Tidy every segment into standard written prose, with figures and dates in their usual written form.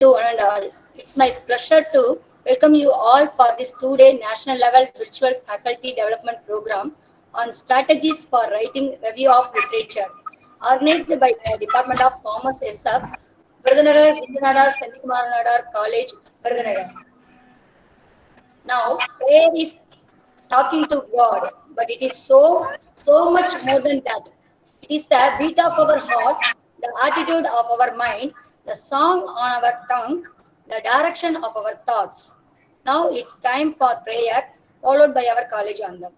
One and all. It's my pleasure to welcome you all for this two-day national level virtual faculty development program on strategies for writing review of literature, organized by the Department of Commerce SF, Virudhunagar Vidyanadar Sandikumaranadar College, Virudhunagar. Now, prayer is talking to God, but it is so much more than that. It is the beat of our heart, the attitude of our mind, the song on our tongue, the direction of our thoughts. Now it's time for prayer, followed by our college anthem.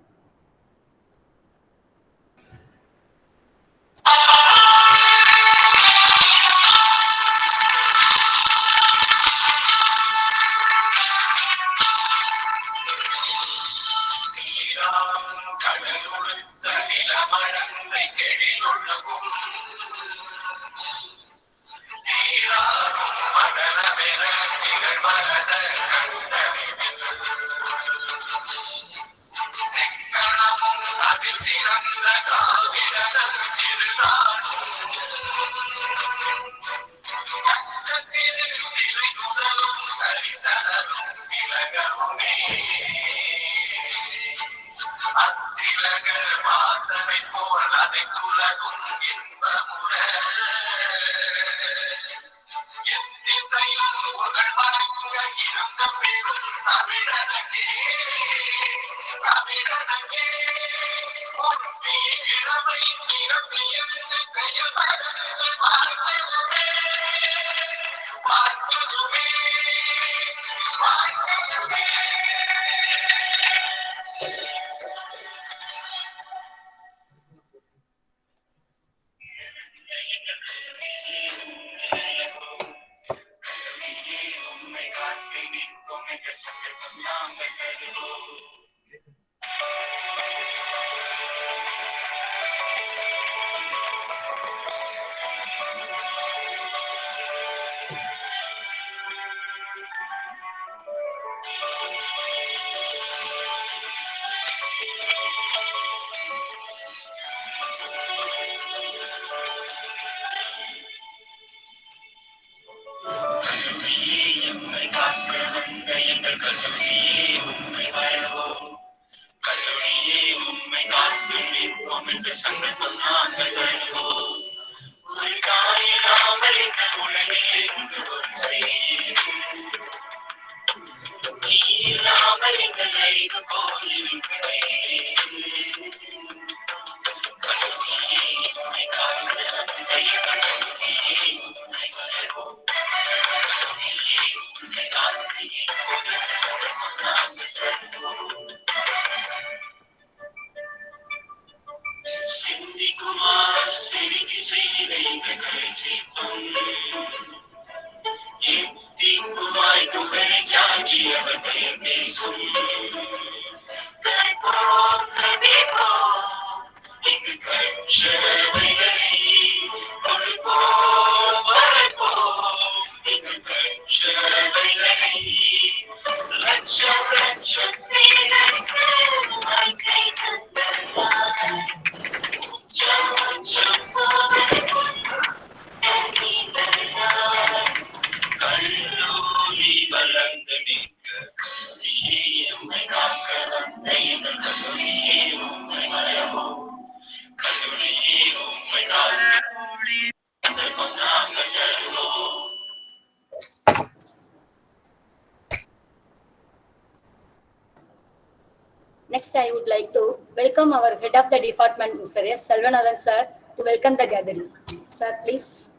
Next, I would like to welcome our head of the department, Mr. S. Selvanathan sir, to welcome the gathering. Sir, please.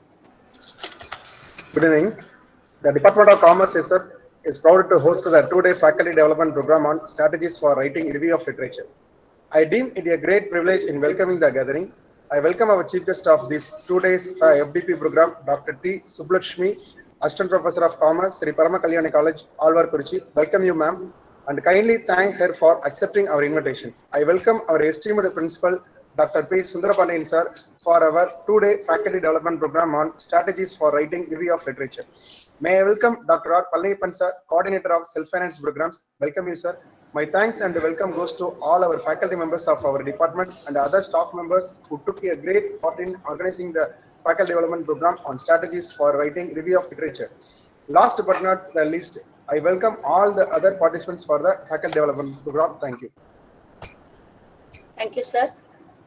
Good evening. The Department of Commerce is proud to host the two-day faculty development program on strategies for writing review of literature. I deem it a great privilege in welcoming the gathering. I welcome our chief guest of this 2 days FDP program, Dr.T.Subbulakshmi, Assistant Professor of Commerce, Sri Paramakalyani College, Alwarkurichi. Welcome you, ma'am, and kindly thank her for accepting our invitation. I welcome our esteemed principal, Dr. P. Sundarapanian sir, for our 2-day faculty development program on strategies for writing review of literature. May I welcome Dr. R. Palaniappan sir, coordinator of self-finance programs. Welcome you, sir. My thanks and welcome goes to all our faculty members of our department and other staff members who took a great part in organizing the faculty development program on strategies for writing review of literature. Last but not the least, I welcome all the other participants for the faculty development program. Thank you. Thank you, sir.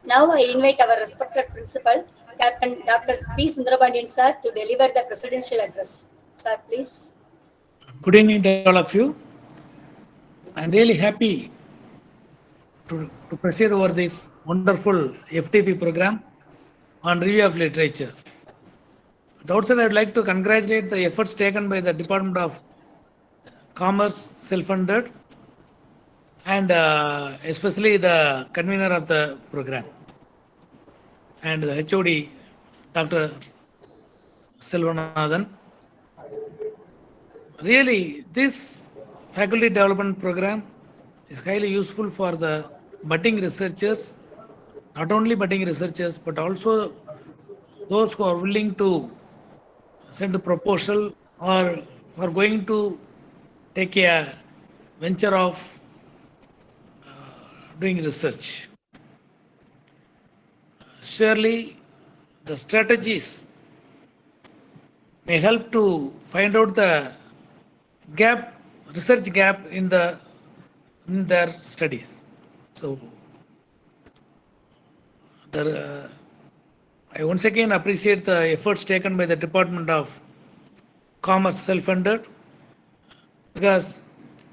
Now I invite our respected principal, Captain Dr. P. Sundarabandyan sir, to deliver the presidential address. Sir, please. Good evening to all of you. I'm really happy to proceed over this wonderful FTP program on review of literature. At the outset, I would like to congratulate the efforts taken by the Department of Commerce, self-funded, and especially the convener of the program and the HOD, Dr. Selvanathan. Really, this faculty development program is highly useful for the budding researchers, not only budding researchers, but also those who are willing to send a proposal or who are going to take a venture of doing research. Surely, the strategies may help to find out the gap, research gap in their studies. So, I once again appreciate the efforts taken by the Department of Commerce, self-funded, because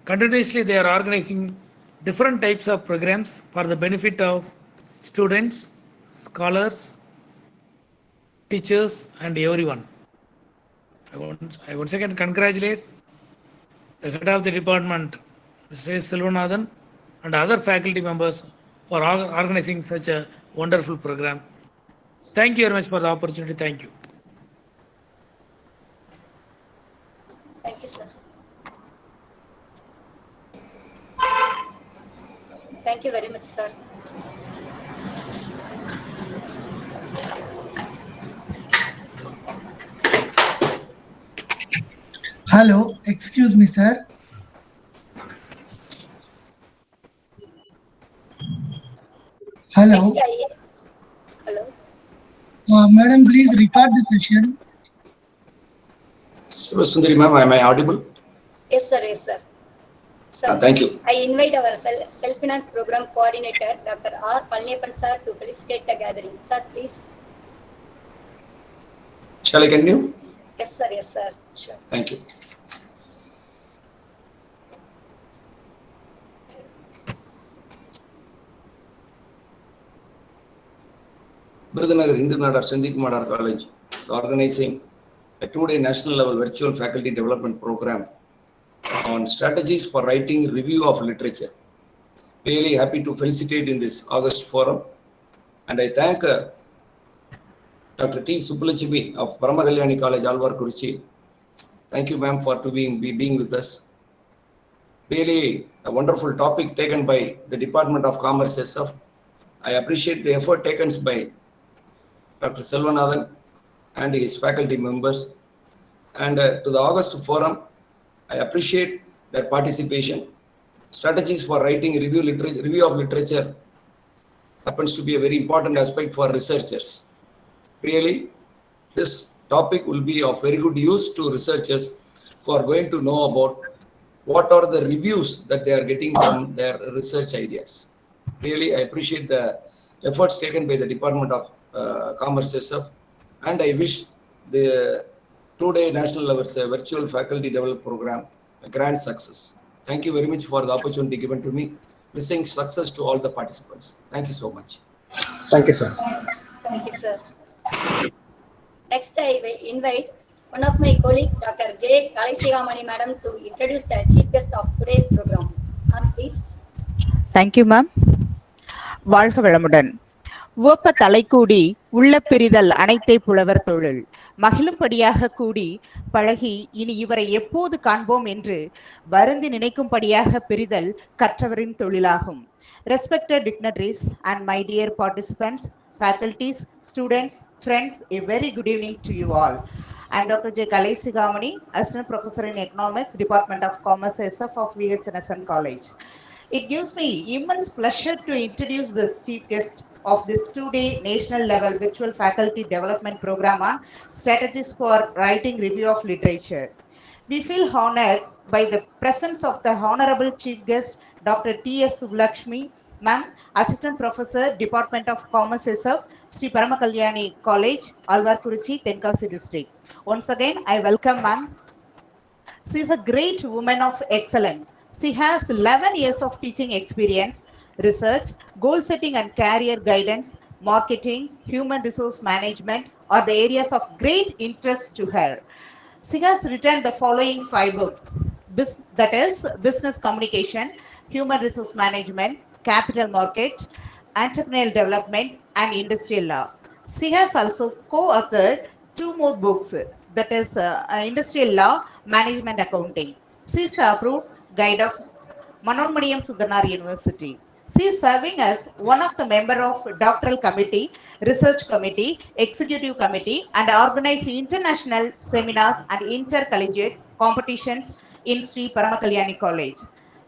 continuously they are organizing different types of programs for the benefit of students, scholars, teachers, and everyone. I once again congratulate the head of the department, Mr. S. Selvanathan, and other faculty members for organizing such a wonderful program. Thank you very much for the opportunity. Thank you. Thank you, sir. Thank you very much, sir. Hello, excuse me, sir. Next, Hello. hello. Madam, please record the session. Sundari ma'am, am I audible? Yes, sir. Yes, sir. Sir, Thank you. I invite our self-finance program coordinator, Dr. R. Palniappan sir, to felicitate the gathering. Sir, please. Shall I continue? Yes, sir. Yes, sir. Sure. Thank you. Virudhunagar Indranadar College is organizing a two-day national level virtual faculty development program on strategies for writing review of literature. Really happy to felicitate in this August forum, and I thank Dr.T.Subbulakshmi of Paramakalyani College, Alwarkurichi. Thank you, ma'am, for being with us. Really a wonderful topic taken by the Department of Commerce SF. I appreciate the effort taken by Dr. Selvanathan and his faculty members. And to the August forum, I appreciate their participation. Strategies for writing review of literature happens to be a very important aspect for researchers. Really, this topic will be of very good use to researchers who are going to know about what are the reviews that they are getting from their research ideas. Really, I appreciate the efforts taken by the Department of Commerce SF, and I wish the two-day national level virtual faculty development program a grand success. Thank you very much for the opportunity given to me. Wishing success to all the participants. Thank you so much. Thank you, sir. Thank you, sir. Next, I will invite one of my colleagues, Dr. J. Kalaisighamani madam, to introduce the chief guest of today's program. Ma'am, please. Thank you, ma'am. வாழ்க வளமுடன். உவப்ப தலைக்கூடி உள்ள பிரிதல் அனைத்தை புலவர் தொழில் மகிழும்படியாக கூடி பழகி இனி இவரை எப்போது காண்போம் என்று வருந்தி நினைக்கும்படியாக பிரிதல் கற்றவரின் தொழிலாகும். Respected dignitaries and my dear participants, faculties, students, friends, a very good evening to you all. I am Dr. J. Kalaisighamani, Assistant Professor in Economics, Department of Commerce SF of V.H.N.S.N.College. It gives me immense pleasure to introduce the chief guest of this two-day national level virtual faculty development program on strategies for writing review of literature. We feel honored by the presence of the Honorable Chief Guest, Dr.T.Subbulakshmi, Ma'am, Assistant Professor, Department of Commerce SF, Sri Paramakalyani College, Alwarkurichi, Tenkasi District. Once again, I welcome Ma'am. She is a great woman of excellence. She has 11 years of teaching experience, research, goal setting and career guidance, marketing, human resource management are the areas of great interest to her. She has written the following 5 books, that is Business Communication, Human Resource Management, Capital Market, Entrepreneurial Development, and Industrial Law. She has also co-authored 2 more books, that is Industrial Law, Management Accounting. She is the approved guide of Manoormaniam Sudanar University. She is serving as one of the member of doctoral committee, research committee, executive committee, and organize international seminars and intercollegiate competitions in Sri Paramakalyani College.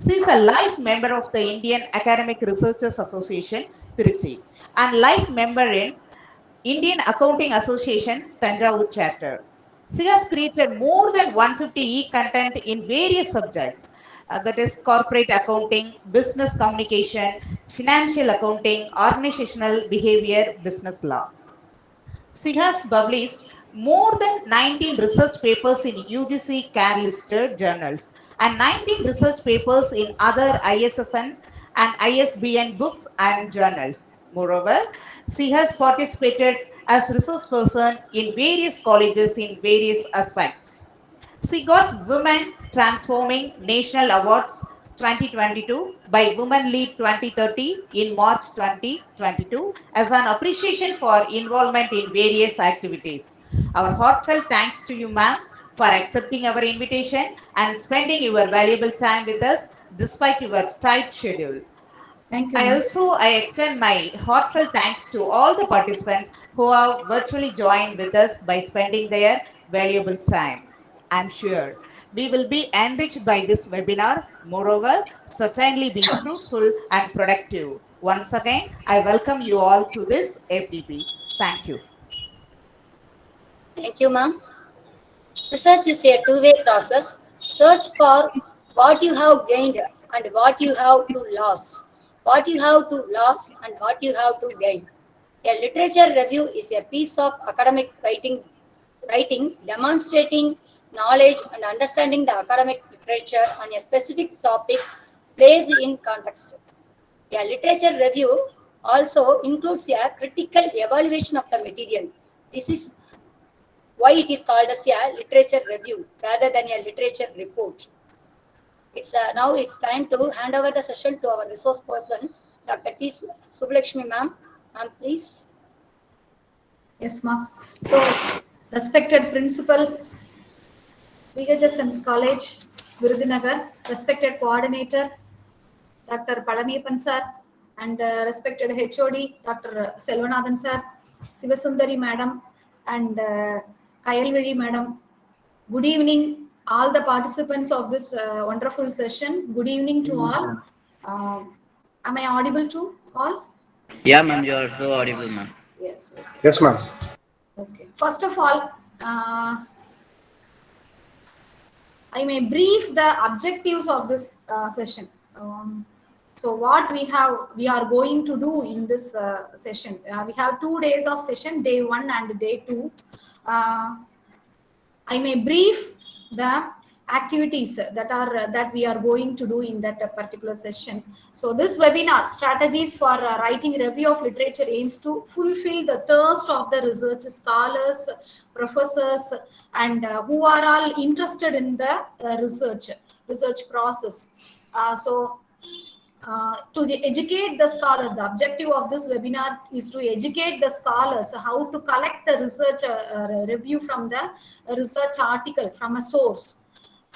She is a life member of the Indian Academic Researchers Association, Trichy, and life member in Indian Accounting Association, Tanjavur chapter. She has created more than 150 e-content in various subjects, that is corporate accounting, business communication, financial accounting, organizational behavior, business law. She has published more than 19 research papers in UGC CARE listed journals and 19 research papers in other ISSN and ISBN books and journals. Moreover, she has participated as resource person in various colleges in various aspects. She got Women Transforming National Awards 2022 by Women Lead 2030 in March 2022 as an appreciation for involvement in various activities. Our heartfelt thanks to you, ma'am, for accepting our invitation and spending your valuable time with us despite your tight schedule. Thank you, ma'am. I extend my heartfelt thanks to all the participants who have virtually joined with us by spending their valuable time. I'm sure we will be enriched by this webinar. Moreover, certainly be fruitful and productive. Once again, I welcome you all to this FDP. Thank you. Thank you, ma'am. Research is a two-way process. Search for what you have gained and what you have to lose. What you have to lose and what you have to gain. A literature review is a piece of academic writing demonstrating knowledge and understanding the academic literature on a specific topic placed in context. A literature review also includes a critical evaluation of the material. This is why it is called as a literature review rather than a literature report. Now it's time to hand over the session to our resource person, Dr.T.Subbulakshmi ma'am. Ma'am, please. Yes, ma'am. So, respected principal, V.H.N.S.N.College, Virudhunagar, respected coordinator, Dr. Palaniappan sir, and respected HOD, Dr. Selvanathan sir, Sivasundari madam, and Kayalvidi madam. Good evening, all the participants of this wonderful session. Good evening to all. Am I audible to all? Yeah, ma'am, you are so audible, ma'am. Yes. Okay. Yes, ma'am. Okay. First of all, I may brief the objectives of this session. So what we are going to do in this session. We have 2 days of session, day 1 and day 2. I may brief the activities that we are going to do in that particular session. So this webinar, strategies for writing review of literature, aims to fulfill the thirst of the research scholars, professors, and who are all interested in the research process. To educate the scholars, the objective of this webinar is to educate the scholars how to collect the research review from the research article from a source,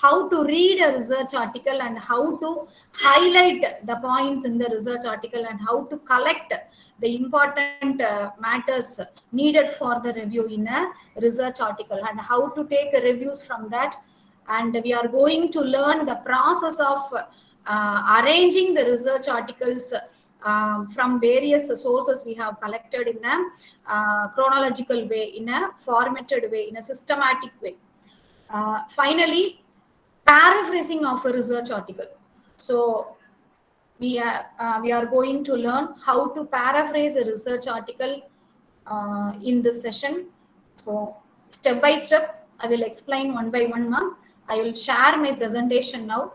how to read a research article and how to highlight the points in the research article and how to collect the important matters needed for the review in a research article and how to take reviews from that. And we are going to learn the process of arranging the research articles from various sources we have collected in a chronological way, in a formatted way, in a systematic way. Finally, paraphrasing of a research article. So we are going to learn how to paraphrase a research article in this session. So step by step, I will explain one by one, ma'am. I will share my presentation now.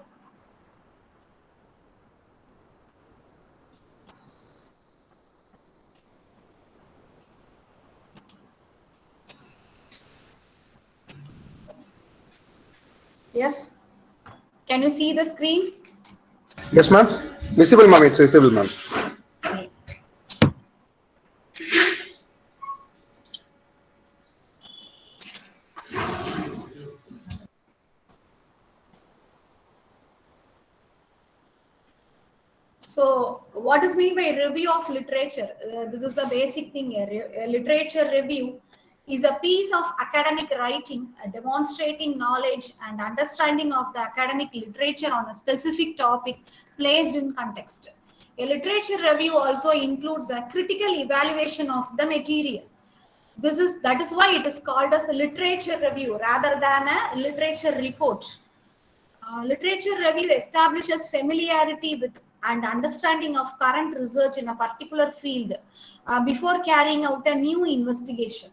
Yes. Can you see the screen? Yes, ma'am. Visible, ma'am. It's visible, ma'am. Okay. So, what is meant by review of literature? This is the basic thing here. A literature review is a piece of academic writing demonstrating knowledge and understanding of the academic literature on a specific topic placed in context. A literature review also includes a critical evaluation of the material. That is why it is called as a literature review rather than a literature report. Literature review establishes familiarity with and understanding of current research in a particular field before carrying out a new investigation.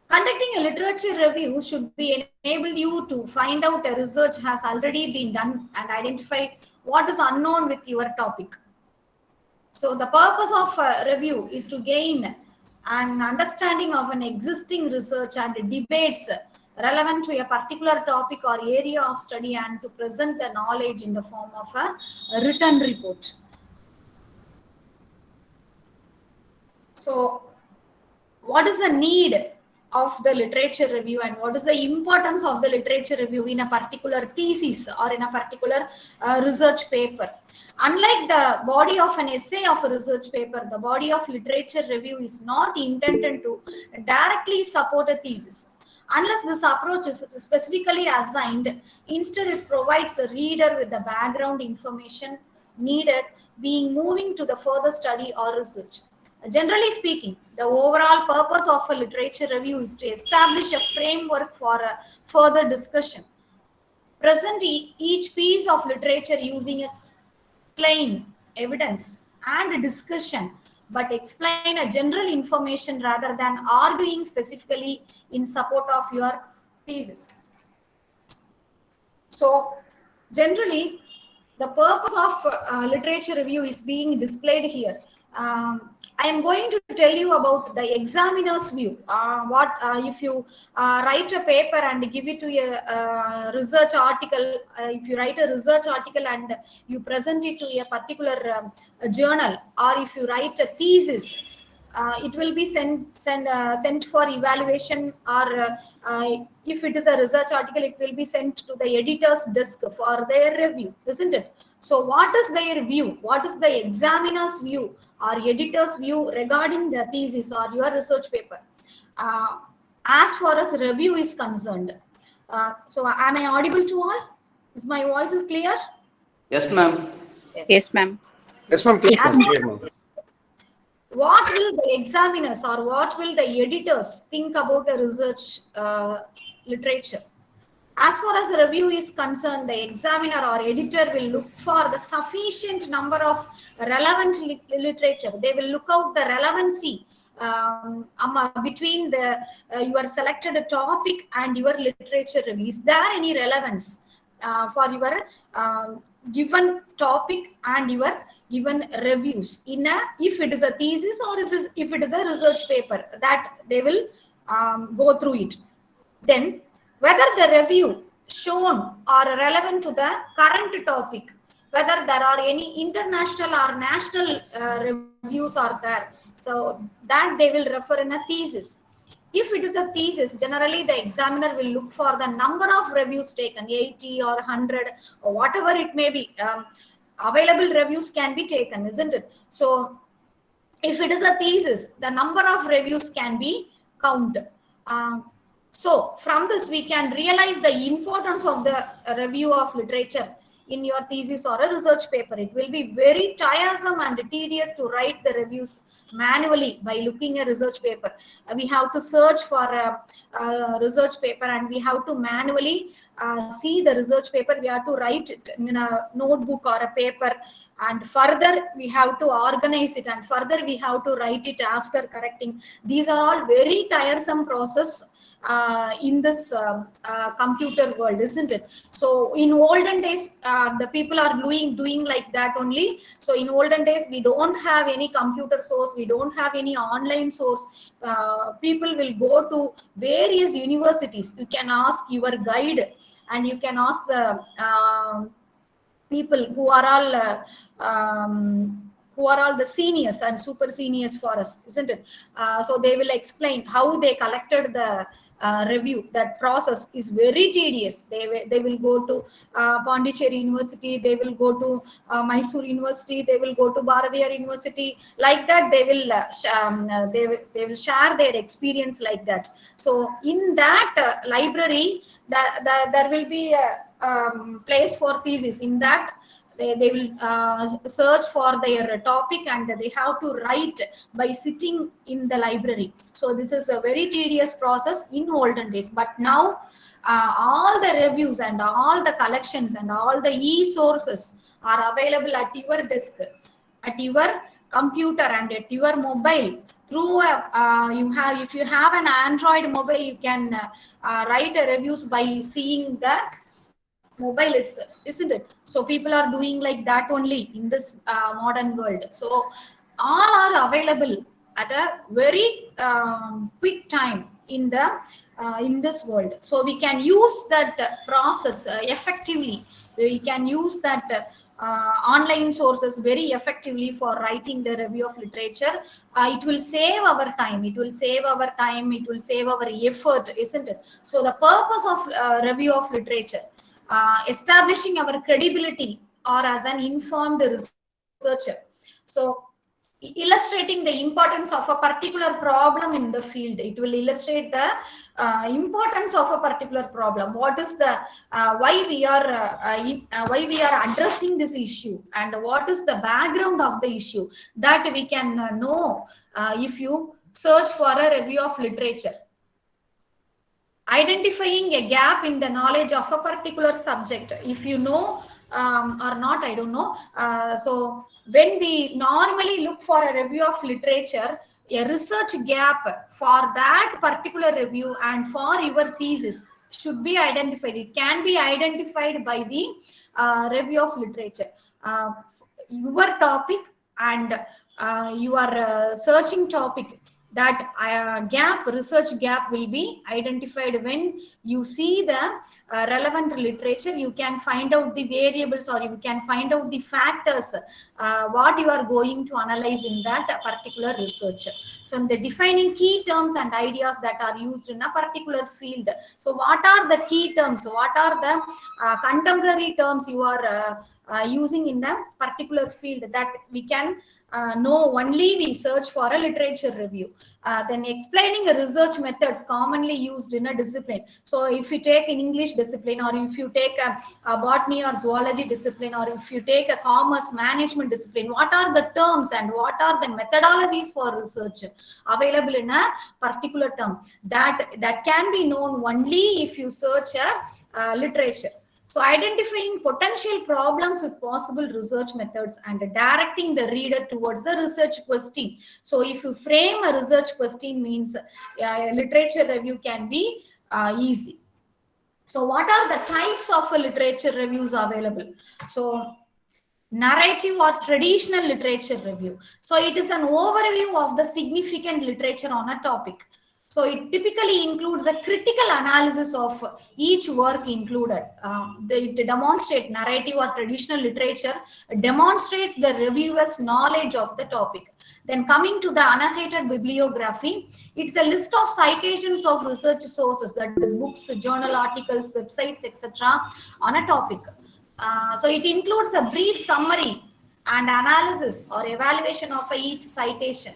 Conducting a literature review should be enable you to find out a research has already been done and identify what is unknown with your topic. So the purpose of a review is to gain an understanding of an existing research and debates relevant to a particular topic or area of study and to present the knowledge in the form of a written report. So what is the need of the literature review and what is the importance of the literature review in a particular thesis or in a particular research paper? Unlike the body of an essay of a research paper, the body of literature review is not intended to directly support a thesis. Unless this approach is specifically assigned, instead it provides the reader with the background information needed being moving to the further study or research. Generally speaking, the overall purpose of a literature review is to establish a framework for a further discussion. Present each piece of literature using a claim, evidence, and a discussion, but explain a general information rather than arguing specifically in support of your thesis. So, generally, the purpose of literature review is being displayed here. I am going to tell you about the examiner's view. If you write a paper and give it to a research article, if you write a research article and you present it to a particular journal, or if you write a thesis, it will be sent for evaluation, or if it is a research article, it will be sent to the editor's desk for their review, isn't it? So what is their view? What is the examiner's view or editor's view regarding the thesis or your research paper? As far as review is concerned, so am I audible to all? Is my voice is clear? Yes, ma'am. Yes, ma'am. Yes, ma'am. Clear, ma'am. Clear, ma'am. What will the examiners or what will the editors think about a research literature? As far as the review is concerned, the examiner or editor will look for the sufficient number of relevant literature. They will look out the relevancy between your selected topic and your literature review. Is there any relevance for your given topic and your given reviews if it is a thesis or if it is a research paper, that they will go through it. Then whether the review shown are relevant to the current topic, whether there are any international or national reviews are there, so that they will refer in a thesis. If it is a thesis, generally the examiner will look for the number of reviews taken, 80 or 100 or whatever it may be. Available reviews can be taken, isn't it? So if it is a thesis, the number of reviews can be counted. So from this, we can realize the importance of the review of literature in your thesis or a research paper. It will be very tiresome and tedious to write the reviews manually by looking a research paper. We have to search for a research paper, and we have to manually see the research paper. We have to write it in a notebook or a paper, and further we have to organize it, and further we have to write it after correcting. These are all very tiresome process in this computer world, isn't it? So in olden days, the people are doing like that only. So in olden days, we don't have any computer source, we don't have any online source. People will go to various universities. You can ask your guide, and you can ask the people who are all the seniors and super seniors for us, isn't it? So they will explain how they collected the review. That process is very tedious. They will go to Pondicherry University, they will go to Mysore University, they will go to Bharatiyar University. Like that, they will share their experience like that. So in that library, there will be a place for thesis. In that, they will search for their topic, and they have to write by sitting in the library. So this is a very tedious process in olden days. But now all the reviews and all the collections and all the e-sources are available at your desk, at your computer, and at your mobile. Through if you have an Android mobile, you can write reviews by seeing the mobile itself, isn't it? So people are doing like that only in this modern world. So all are available at a very quick time in this world. So we can use that process effectively. We can use that online sources very effectively for writing the review of literature. It will save our time, it will save our time, it will save our effort, isn't it? So the purpose of review of literature, establishing our credibility or as an informed researcher. So illustrating the importance of a particular problem in the field. It will illustrate the importance of a particular problem. What is the why we are addressing this issue, and what is the background of the issue, that we can know if you search for a review of literature. Identifying a gap in the knowledge of a particular subject, if you know or not, I don't know. So when we normally look for a review of literature, a research gap for that particular review and for your thesis should be identified. It can be identified by the review of literature. Your topic and your searching topic, that research gap will be identified when you see the relevant literature. You can find out the variables, or you can find out the factors what you are going to analyze in that particular research. So in the defining key terms and ideas that are used in a particular field. So what are the key terms, what are the contemporary terms you are using in a particular field, that we can know only we search for a literature review. Then explaining the research methods commonly used in a discipline. So if you take an English discipline, or if you take a botany or zoology discipline, or if you take a commerce management discipline, what are the terms and what are the methodologies for research available in a particular term, that can be known only if you search a literature. So identifying potential problems with possible research methods and directing the reader towards the research question. So if you frame a research question, means a literature review can be easy. So what are the types of literature reviews available? So narrative or traditional literature review. So it is an overview of the significant literature on a topic. So it typically includes a critical analysis of each work included. It demonstrates narrative or traditional literature, demonstrates the reviewer's knowledge of the topic. Then coming to the annotated bibliography, it's a list of citations of research sources, that is books, journal articles, websites, etc. on a topic. So it includes a brief summary and analysis or evaluation of each citation.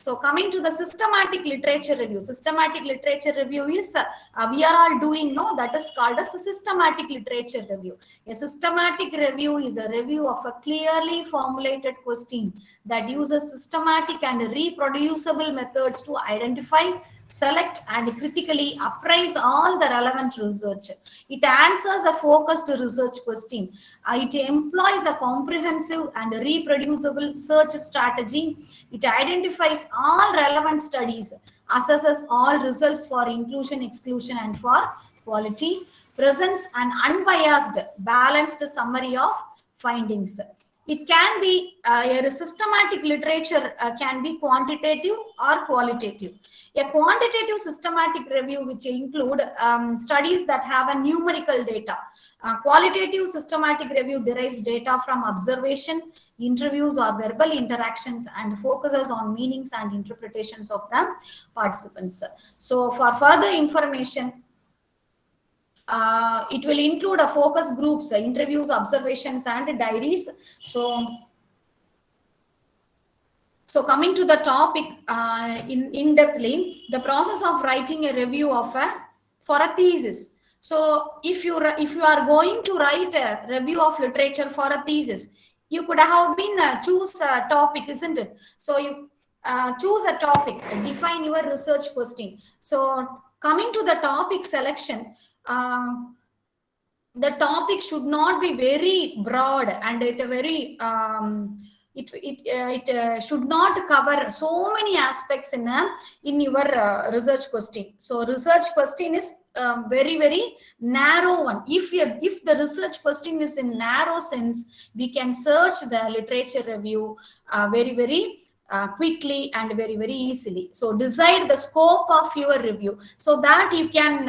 So coming to the systematic literature review. Systematic literature review is, we are all doing, no, that is called as a systematic literature review. A systematic review is a review of a clearly formulated question that uses systematic and reproducible methods to identify, select, and critically appraise all the relevant research. It answers a focused research question. It employs a comprehensive and reproducible search strategy. It identifies all relevant studies, assesses all results for inclusion, exclusion, and for quality, presents an unbiased, balanced summary of findings. It can be a systematic literature can be quantitative or qualitative. A quantitative systematic review which include studies that have a numerical data. Qualitative systematic review derives data from observation, interviews, or verbal interactions and focuses on meanings and interpretations of the participants. So for further information, it will include a focus groups, interviews, observations, and diaries. So coming to the topic in depthly, the process of writing a review of for a thesis. So if you are going to write a review of literature for a thesis, you could have been choose a topic, isn't it? So you choose a topic, define your research question. So coming to the topic selection, the topic should not be very broad, and it should not cover so many aspects in your research question. So research question is very narrow one. If the research question is in narrow sense, we can search the literature review very quickly and very easily. So decide the scope of your review so that you can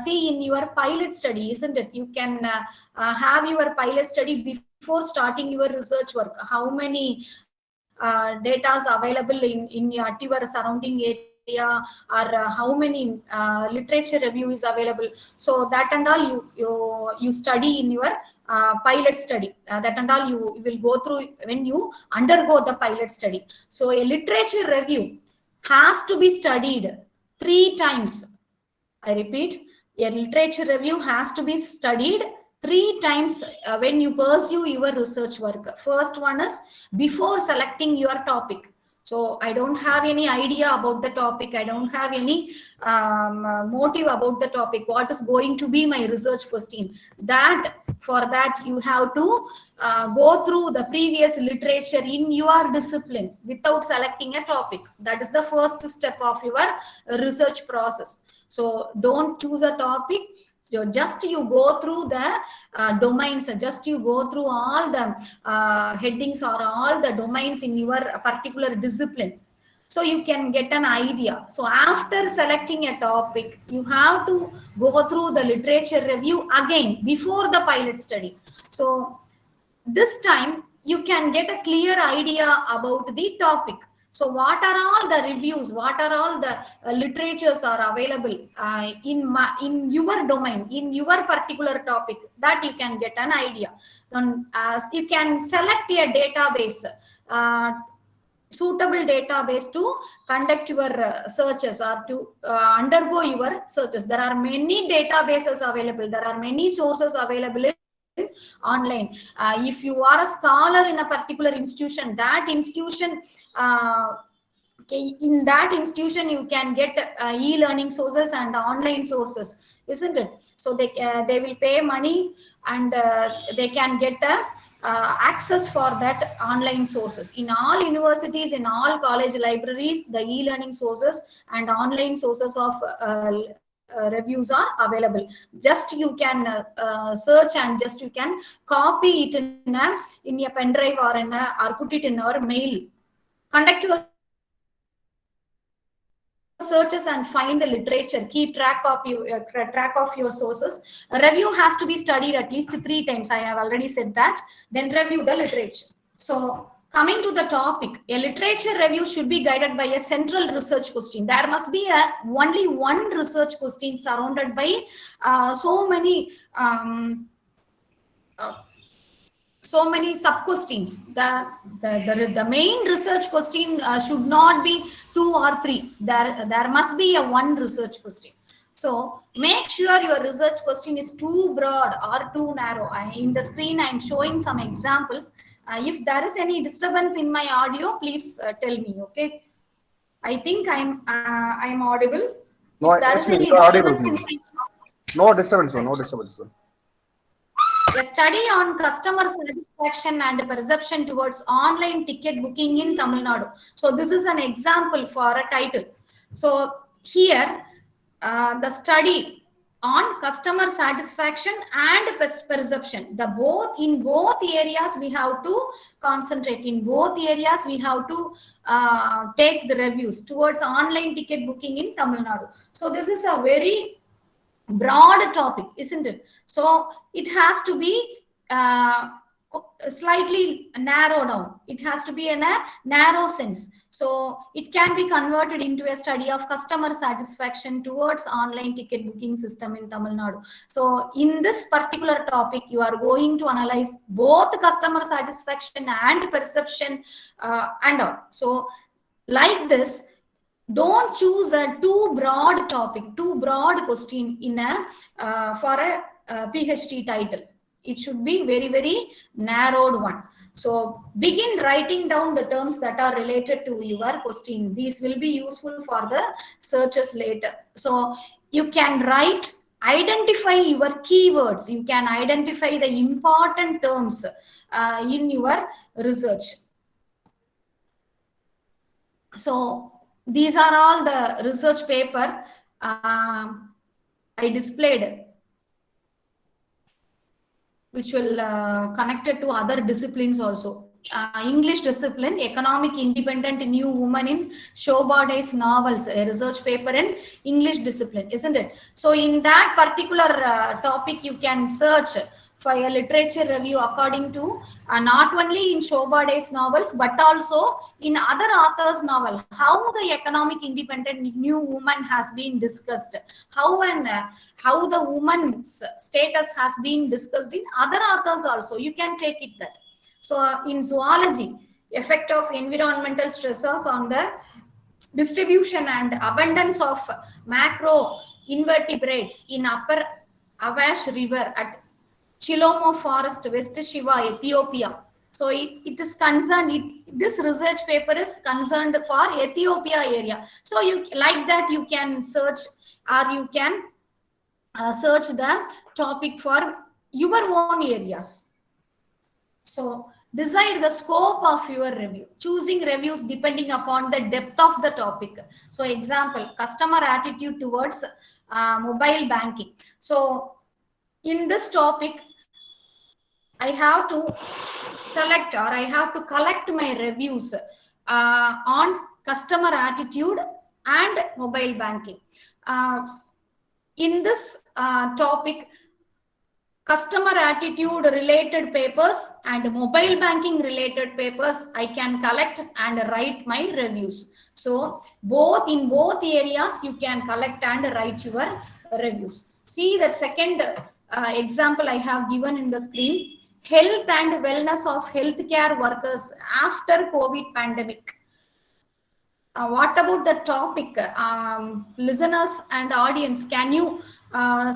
see in your pilot study, isn't it? You can have your pilot study before starting your research work. How many data is available in your surrounding area, or how many literature review is available. So that and all you study in your pilot study. That and all you will go through when you undergo the pilot study. So a literature review has to be studied 3 times. I repeat, a literature review has to be studied 3 times when you pursue your research work. First one is before selecting your topic. So I don't have any idea about the topic. I don't have any motive about the topic. What is going to be my research question? For that, you have to go through the previous literature in your discipline without selecting a topic. That is the first step of your research process. So don't choose a topic. Just you go through the domains, just you go through all the headings or all the domains in your particular discipline, so you can get an idea. So after selecting a topic, you have to go through the literature review again before the pilot study. So this time you can get a clear idea about the topic. So what are all the reviews, what are all the literatures are available in your domain, in your particular topic, that you can get an idea. Then you can select a database, suitable database to conduct your searches or to undergo your searches. There are many databases available. There are many sources available online. If you are a scholar in a particular institution, that institution in that institution you can get e-learning sources and online sources, isn't it? So they will pay money and they can get access for that online sources. In all universities, in all college libraries, the e-learning sources and online sources of reviews are available. Just you can search and just you can copy it in a pen drive or put it in our mail. Conduct your searches and find the literature. Keep track of your sources. A review has to be studied at least 3 times. I have already said that. Then review the literature. So coming to the topic, a literature review should be guided by a central research question. There must be only one research question surrounded so many sub questions. The main research question should not be 2 or 3. There must be a one research question. So make sure your research question is too broad or too narrow. In the screen, I'm showing some examples. If there is any disturbance in my audio, please tell me. Okay. I think I'm audible. No, If there yes, is ma'am, any you are audible. disturbance in Ma'am. my No disturbance, ma'am. No disturbance, ma'am. A study on customer satisfaction and perception towards online ticket booking in Tamil Nadu. So this is an example for a title. So here, the study on customer satisfaction and perception. In both areas we have to concentrate. In both areas we have to take the reviews towards online ticket booking in Tamil Nadu. So this is a very broad topic, isn't it? So it has to be slightly narrowed down. It has to be in a narrow sense. So it can be converted into a study of customer satisfaction towards online ticket booking system in Tamil Nadu. So in this particular topic, you are going to analyze both customer satisfaction and perception and all. So like this, don't choose a too broad topic, too broad question in a for a PhD title. It should be very, very narrowed one. So begin writing down the terms that are related to your question. These will be useful for the searches later. So you can write, identify your keywords. You can identify the important terms in your research. So these are all the research paper I displayed, which will connected to other disciplines also. English discipline, economic independent new woman in Shobhade's novels, a research paper in English discipline, isn't it? So in that particular topic, you can search for a literature review according to not only in Shobhade's novels, but also in other authors' novel, how the economic independent new woman has been discussed, how the woman's status has been discussed in other authors also. You can take it that. So in zoology, effect of environmental stressors on the distribution and abundance of macro invertebrates in upper Awash River at Chilomo Forest, West Shiva, Ethiopia. So it is concerned, this research paper is concerned for Ethiopia area. So you like that, you can search, or you can search the topic for your own areas. So decide the scope of your review, choosing reviews depending upon the depth of the topic. So example, customer attitude towards mobile banking. So in this topic, I have to select, or I have to collect my reviews on customer attitude and mobile banking. In this topic, customer attitude related papers and mobile banking related papers, I can collect and write my reviews. So in both areas, you can collect and write your reviews. See the second example I have given in the screen. Health and wellness of healthcare workers after COVID pandemic. What about the topic? Listeners and audience, can you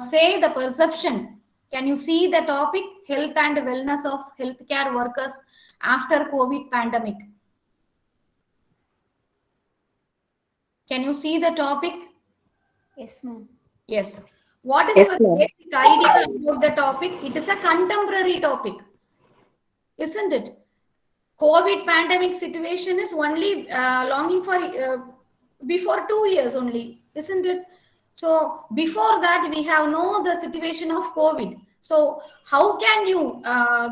say the perception? Can you see the topic? Health and wellness of healthcare workers after COVID pandemic. Can you see the topic? Yes, ma'am. Yes. What is your basic idea about the topic? It is a contemporary topic, isn't it? COVID pandemic situation is only longing for before 2 years only, isn't it? So before that, we have known the situation of COVID. So how can you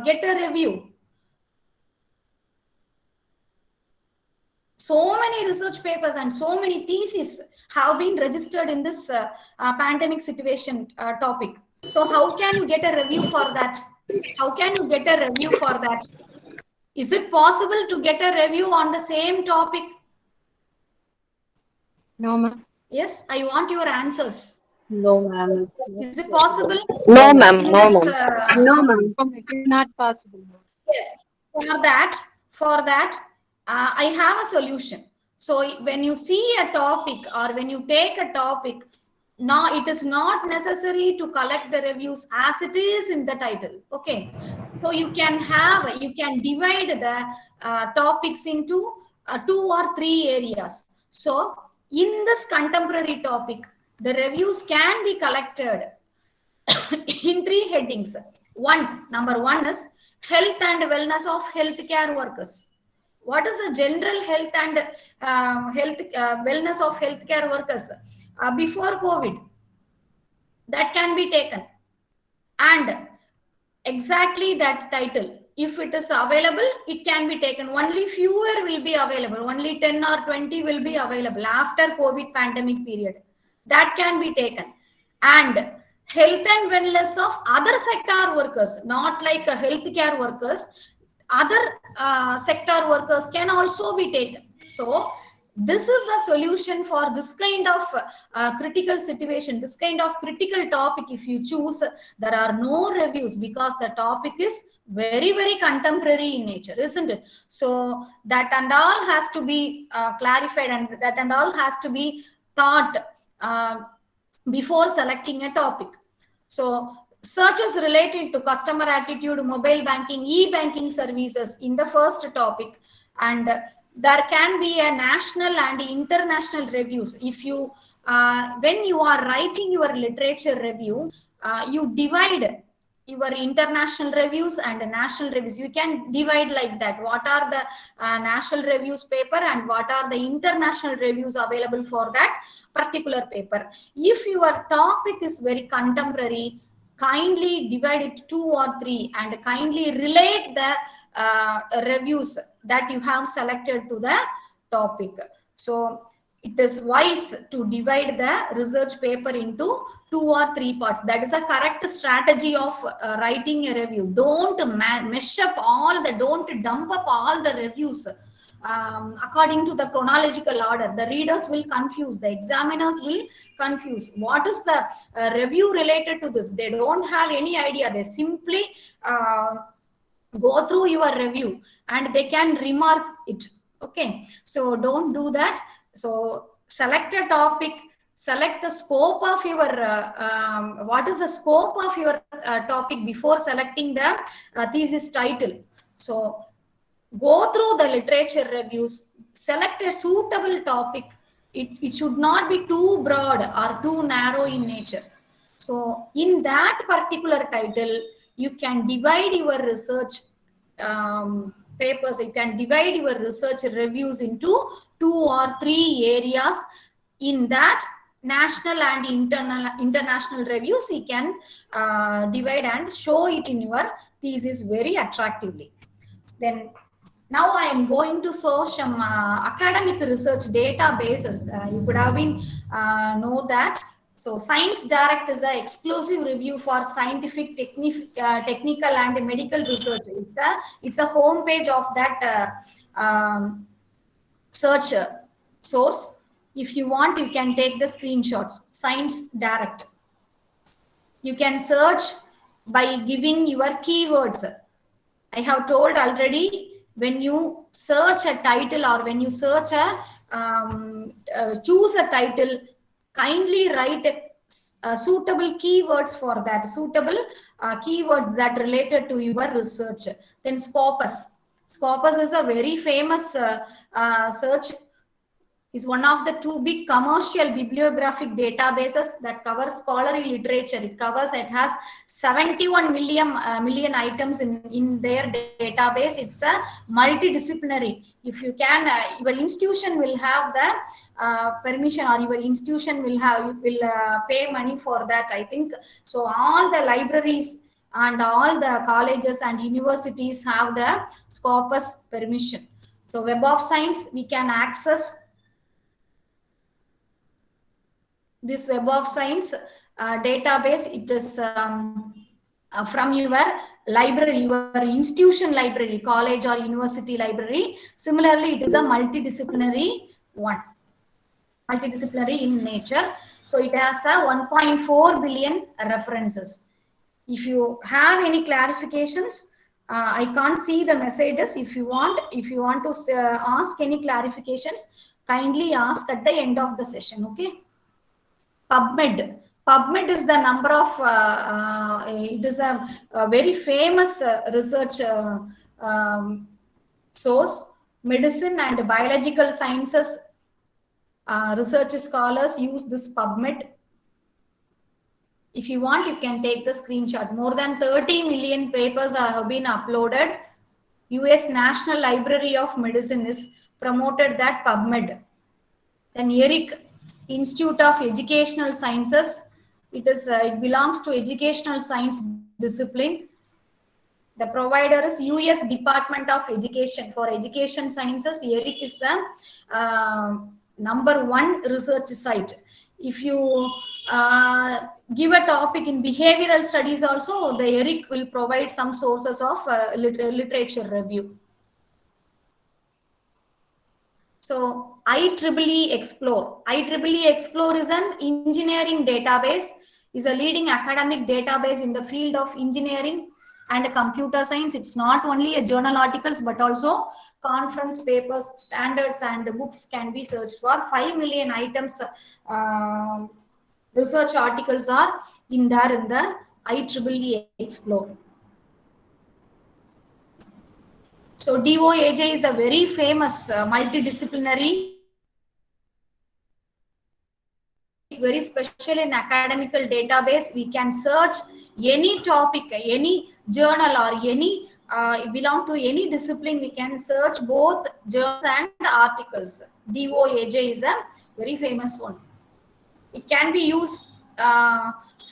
get a review? So many research papers and so many theses have been registered in this pandemic situation topic. So how can you get a review for that? How can you get a review for that? Is it possible to get a review on the same topic? No, ma'am. Yes, I want your answers. No, ma'am. Is it possible? No, ma'am. In No, this, ma'am. No, ma'am. It is not possible. Yes, for that, I have a solution. So when you see a topic or when you take a topic, no, it is not necessary to collect the reviews as it is in the title. Okay, so you can divide the topics into 2 or 3 areas. So in this contemporary topic, the reviews can be collected in 3 headings. Number one is health and wellness of healthcare workers. What is the general health and wellness of healthcare workers before COVID? That can be taken, and exactly that title, if it is available, it can be taken. Only fewer will be available. Only 10 or 20 will be available after COVID pandemic period. That can be taken. And health and wellness of other sector workers, not like healthcare workers, other sector workers can also be taken. So this is the solution for this kind of critical situation, this kind of critical topic. If you choose, there are no reviews because the topic is very, very contemporary in nature, isn't it? So that and all has to be clarified, and that and all has to be thought before selecting a topic. So searches related to customer attitude, mobile banking, e-banking services in the first topic, and there can be a national and international reviews. If you when you are writing your literature review, you divide your international reviews and national reviews. You can divide like that. What are the national reviews paper and what are the international reviews available for that particular paper. If your topic is very contemporary, kindly divide it 2 or 3 and kindly relate the reviews that you have selected to the topic. So it is wise to divide the research paper into 2 or 3 parts. That is a correct strategy of writing a review. Don't mesh up don't dump up all the reviews according to the chronological order. The readers will confuse, the examiners will confuse. What is the review related to this? They don't have any idea. They simply go through your review and they can remark it. Okay, so don't do that. So select a topic, select the scope of your what is the scope of your topic before selecting the thesis title. So go through the literature reviews, select a suitable topic. It should not be too broad or too narrow in nature. So in that particular title, you can divide your research papers, you can divide your research reviews into 2 or 3 areas. In that national and international reviews, you can divide and show it in your thesis very attractively. Then now I am going to show some academic research databases. You could have been know that. So Science Direct is an exclusive review for scientific, technical and medical research. It's a home page of that search source. If you want, you can take the screenshots. Science Direct. You can search by giving your keywords. I have told already, when you search a title or when you search choose a title, kindly write a suitable keywords for that, suitable keywords that related to your research. Then Scopus. Scopus is a very famous search, is one of the 2 big commercial bibliographic databases that covers scholarly literature. It has 71 million items in their database. It's a multidisciplinary. If you can, your institution will have the permission, or your institution will pay money for that, I think. So all the libraries and all the colleges and universities have the Scopus permission. So Web of Science, we can access this Web of Science database. It is from your library, your institution library, college or university library. Similarly, it is a multidisciplinary one, multidisciplinary in nature. So it has a 1.4 billion references. If you have any clarifications, I can't see the messages. If you want to ask any clarifications, kindly ask at the end of the session. Okay. PubMed is the number of it is a very famous research source. Medicine and biological sciences research scholars use this PubMed. If you want, you can take the screenshot. More than 30 million papers have been uploaded. US National Library of Medicine is promoted that PubMed. Then ERIC, Institute of Educational Sciences. It belongs to educational science discipline. The provider is US Department of Education for Education Sciences. ERIC is the #1 research site. If you give a topic in behavioral studies also, the ERIC will provide some sources of literature review. So IEEE Explore. IEEE Explore is an engineering database, is a leading academic database in the field of engineering and computer science. It's not only a journal articles, but also conference papers, standards, and books can be searched for. 5 million items research articles are in there in the IEEE Explore. So DOAJ is a very famous multidisciplinary. It's very special in academical database. We can search any topic, any journal, or any belong to any discipline. We can search both journals and articles. DOAJ is a very famous one. It can be used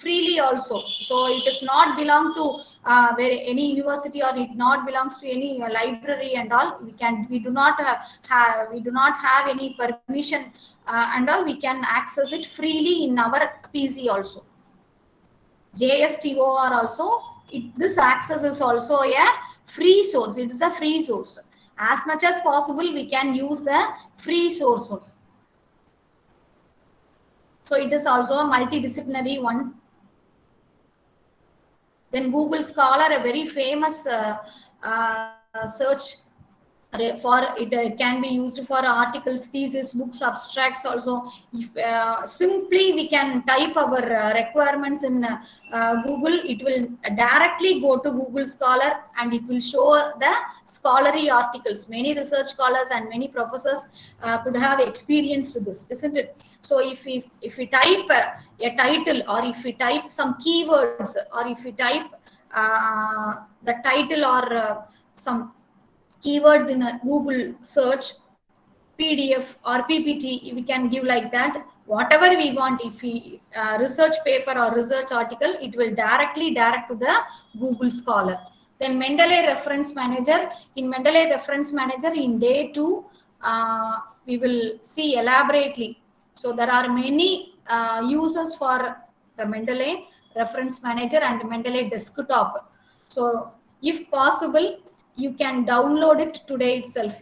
freely also. So it does not belong to any university, or it not belongs to any library and all. We do not have any permission and all. We can access it freely in our PC also. JSTOR also. This access is also a free source. It is a free source. As much as possible, we can use the free source one. So it is also a multidisciplinary one. Then Google Scholar, a very famous search for it can be used for articles, thesis, books, abstracts also. If simply we can type our requirements in Google, it will directly go to Google Scholar and it will show the scholarly articles. Many research scholars and many professors could have experienced this, isn't it? So if we type a title, or if we type some keywords, or if we type the title or some keywords in a Google search, PDF or PPT, we can give like that. Whatever we want, if we research paper or research article, it will directly direct to the Google Scholar. Then Mendeley Reference Manager. In Mendeley Reference Manager, in day 2, we will see elaborately. So there are many uses for the Mendeley Reference Manager and Mendeley Desktop. So if possible, you can download it today itself.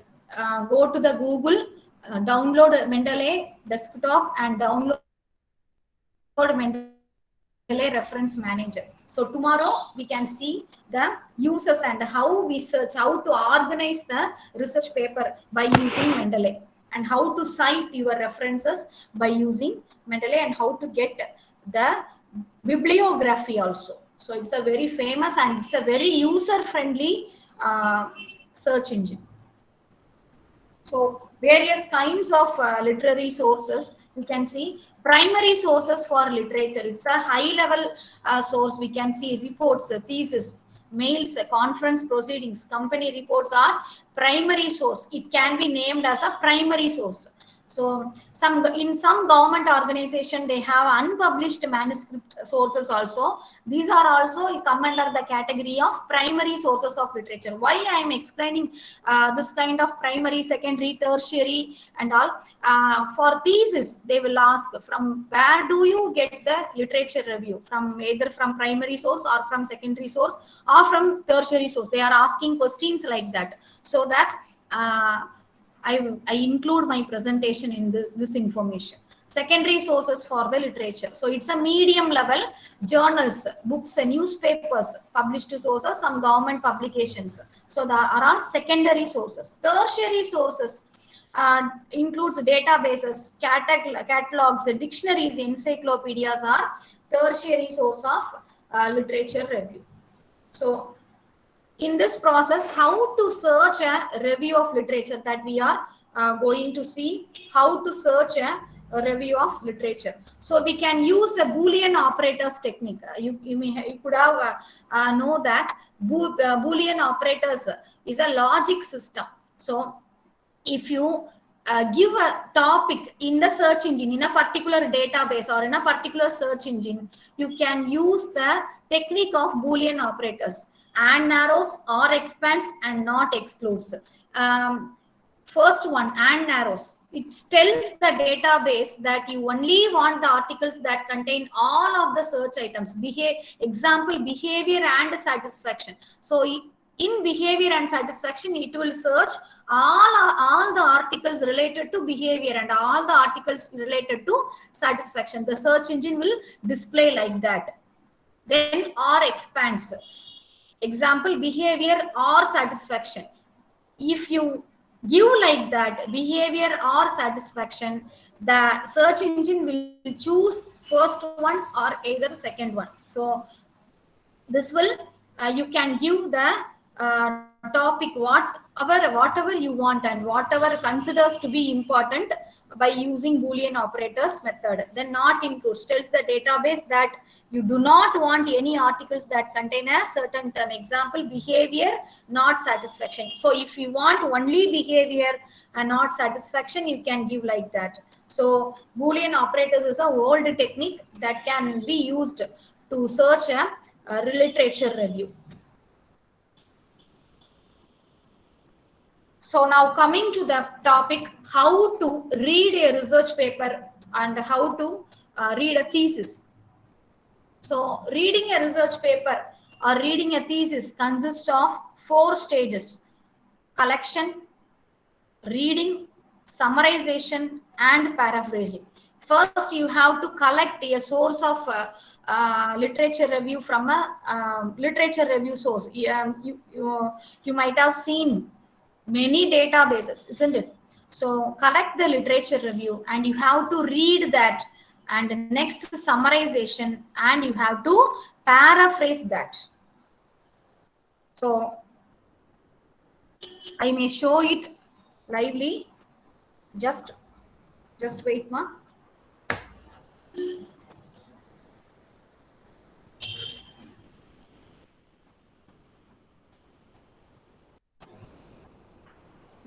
Go to the Google, download Mendeley Desktop and download Mendeley Reference Manager. So tomorrow we can see the uses and how we search, how to organize the research paper by using Mendeley, and how to cite your references by using Mendeley, and how to get the bibliography also. So it's a very famous and it's a very user-friendly search engine. So various kinds of literary sources. You can see primary sources for literature. It's a high-level source. We can see reports, thesis, mails, conference proceedings, company reports are primary source. It can be named as a primary source. So in some government organization, they have unpublished manuscript sources also. These are also come under the category of primary sources of literature. Why I am explaining this kind of primary, secondary, tertiary and all? For thesis, they will ask, from where do you get the literature review? From either from primary source or from secondary source or from tertiary source. They are asking questions like that, so that I include my presentation in this information. secondary sources for the literature. So it's a medium level: journals, books, newspapers, published sources, some government publications. So there are all secondary sources. Tertiary sources includes databases, catalogs, dictionaries, encyclopedias are tertiary source of literature review. So in this process, how to search a review of literature, that we are going to see how to search a review of literature. So we can use a Boolean operators technique. You could have know that Boolean operators is a logic system. So if you give a topic in the search engine, in a particular database or in a particular search engine, you can use the technique of Boolean operators: and narrows, or expands, and not excludes. First one, and narrows, it tells the database that you only want the articles that contain all of the search items. Example, behavior and satisfaction. So in behavior and satisfaction, it will search all the articles related to behavior and all the articles related to satisfaction. The search engine will display like that. Then or expands. Example, behavior or satisfaction. If you give like that, behavior or satisfaction, the search engine will choose first one or either second one. So this will you can give the topic whatever you want and whatever considers to be important by using Boolean operators method. Then not includes tells the database that you do not want any articles that contain a certain term. Example, behavior, not satisfaction. So if you want only behavior and not satisfaction, you can give like that. So Boolean operators is a old technique that can be used to search a literature review. So now coming to the topic, how to read a research paper and how to read a thesis. So reading a research paper or reading a thesis consists of 4 stages: collection, reading, summarization, and paraphrasing. First, you have to collect a source of literature review from a literature review source. You might have seen many databases, isn't it? So collect the literature review and you have to read that, and next summarization, and you have to paraphrase that. So I may show it lively. Just wait, ma.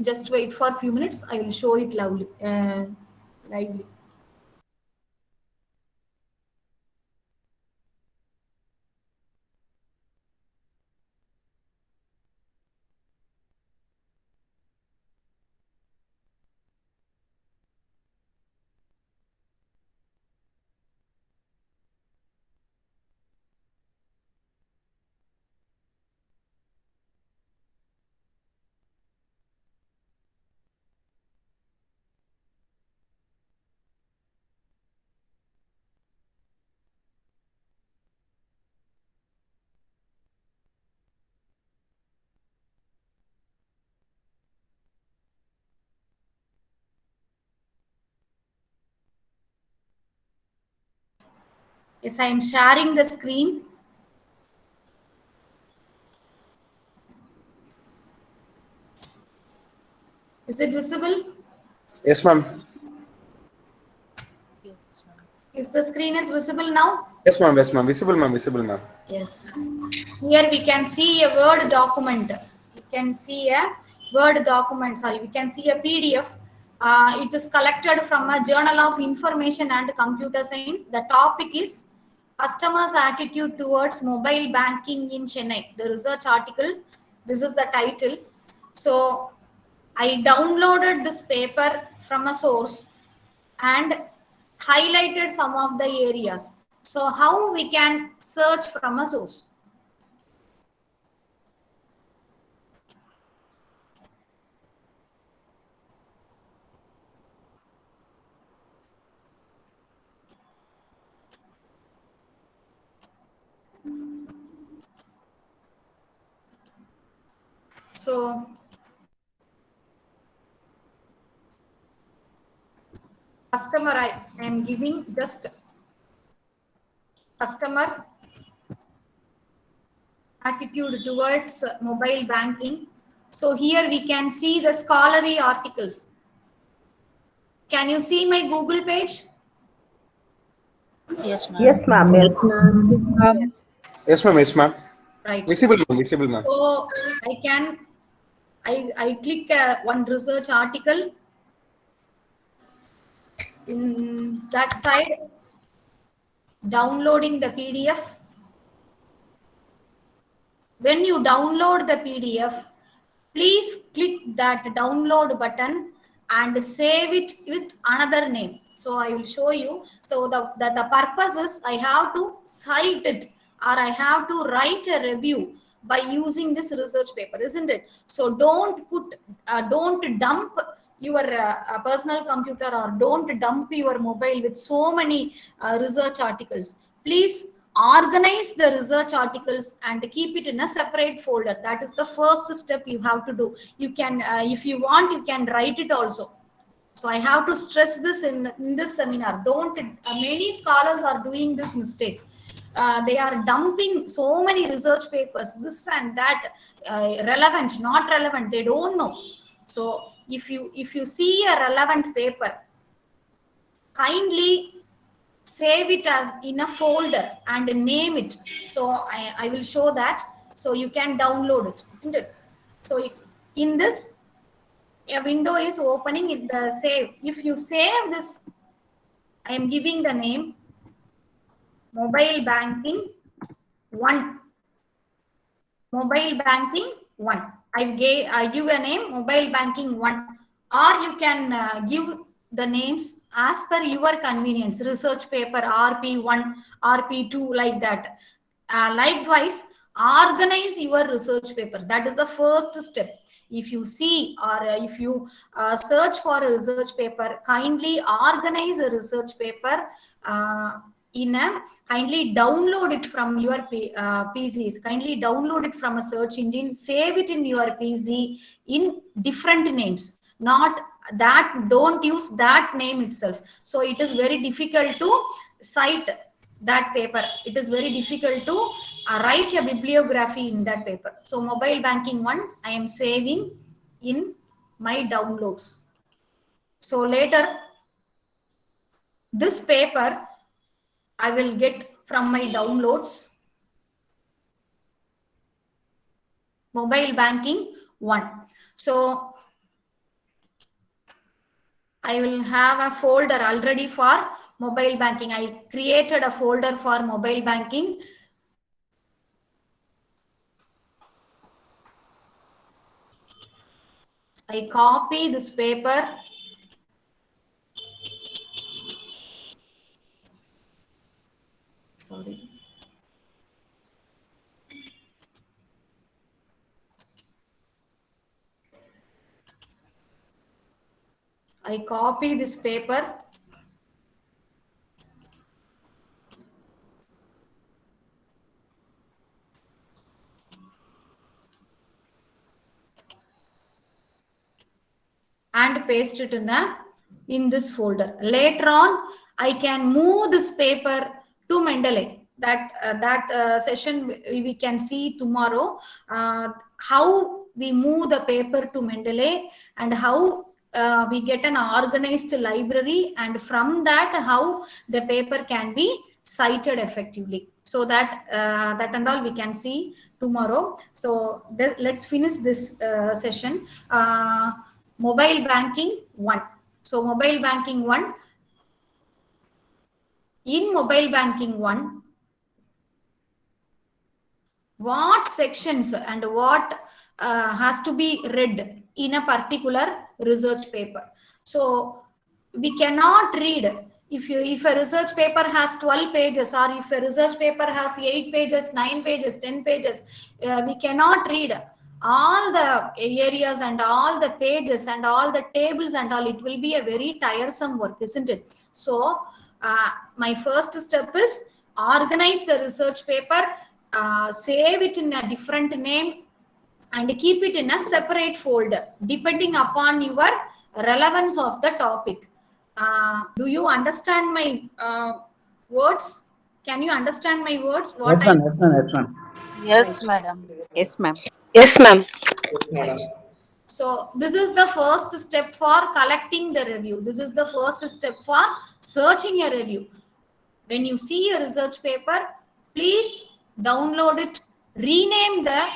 Just wait for a few minutes. I will show it lively. Yes, I am sharing the screen. Is it visible? Yes, ma'am. Is the screen is visible now? Yes, ma'am. Yes, ma'am. Visible, ma'am. Visible, ma'am. Yes. Here we can see a Word document. We can see a Word document. Sorry, we can see a PDF. It is collected from a Journal of Information and Computer Science. The topic is Customers' Attitude Towards Mobile Banking in Chennai. The research article. This is the title. So I downloaded this paper from a source and highlighted some of the areas. So how we can search from a source? So customer, I am giving just customer attitude towards mobile banking. So here we can see the scholarly articles. Can you see my Google page? Yes, ma'am. Yes, ma'am. Yes, ma'am. Yes, ma'am. Yes, ma'am. Yes, ma'am. Right. Visible, ma'am. Visible, ma'am. So I click one research article. In that side, downloading the PDF. When you download the PDF, please click that download button and save it with another name. So I will show you. So the purpose is I have to cite it, or I have to write a review by using this research paper, isn't it? So don't dump your personal computer, or don't dump your mobile with so many research articles. Please organize the research articles and keep it in a separate folder. That is the first step you have to do. You can, if you want, you can write it also. So I have to stress this in this seminar. Don't, many scholars are doing this mistake. They are dumping so many research papers, this and that, relevant, not relevant, they don't know. So if you see a relevant paper, kindly save it as in a folder and name it. So I will show that. So you can download it, isn't it? So in this, a window is opening in the save. If you save this, I am giving the name mobile banking 1. Mobile banking 1. I give a name mobile banking 1, or you can give the names as per your convenience. Research paper RP1, RP2, like that. Likewise, organize your research paper. That is the first step. If you see, or if you search for a research paper, kindly organize a research paper. Kindly download it from your PCs. Kindly download it from a search engine. Save it in your PC in different names. Not that, don't use that name itself. So it is very difficult to cite that paper. It is very difficult to write a bibliography in that paper. So mobile banking 1, I am saving in my downloads. So later, this paper I will get from my downloads. Mobile banking 1. So I will have a folder already for mobile banking. I created a folder for mobile banking. I copy this paper. Sorry. I copy this paper. And paste it in this folder. Later on, I can move this paper to Mendeley. That session we can see tomorrow. How we move the paper to Mendeley, and how we get an organized library, and from that how the paper can be cited effectively. So that and all we can see tomorrow. So let's finish this session. Mobile banking 1. So mobile banking 1. In mobile banking 1, what sections and what has to be read in a particular research paper. So we cannot read, if a research paper has 12 pages, or if a research paper has 8 pages, 9 pages, 10 pages, we cannot read all the areas and all the pages and all the tables and all. It will be a very tiresome work, isn't it? So my first step is organize the research paper, save it in a different name, and keep it in a separate folder depending upon your relevance of the topic. Do you understand my words? Can you understand my words? What I Yes, right. madam. Yes, ma'am. Yes, ma'am. Right. So this is the first step for collecting the review. This is the first step for searching a review. When you see a research paper, please download it, rename the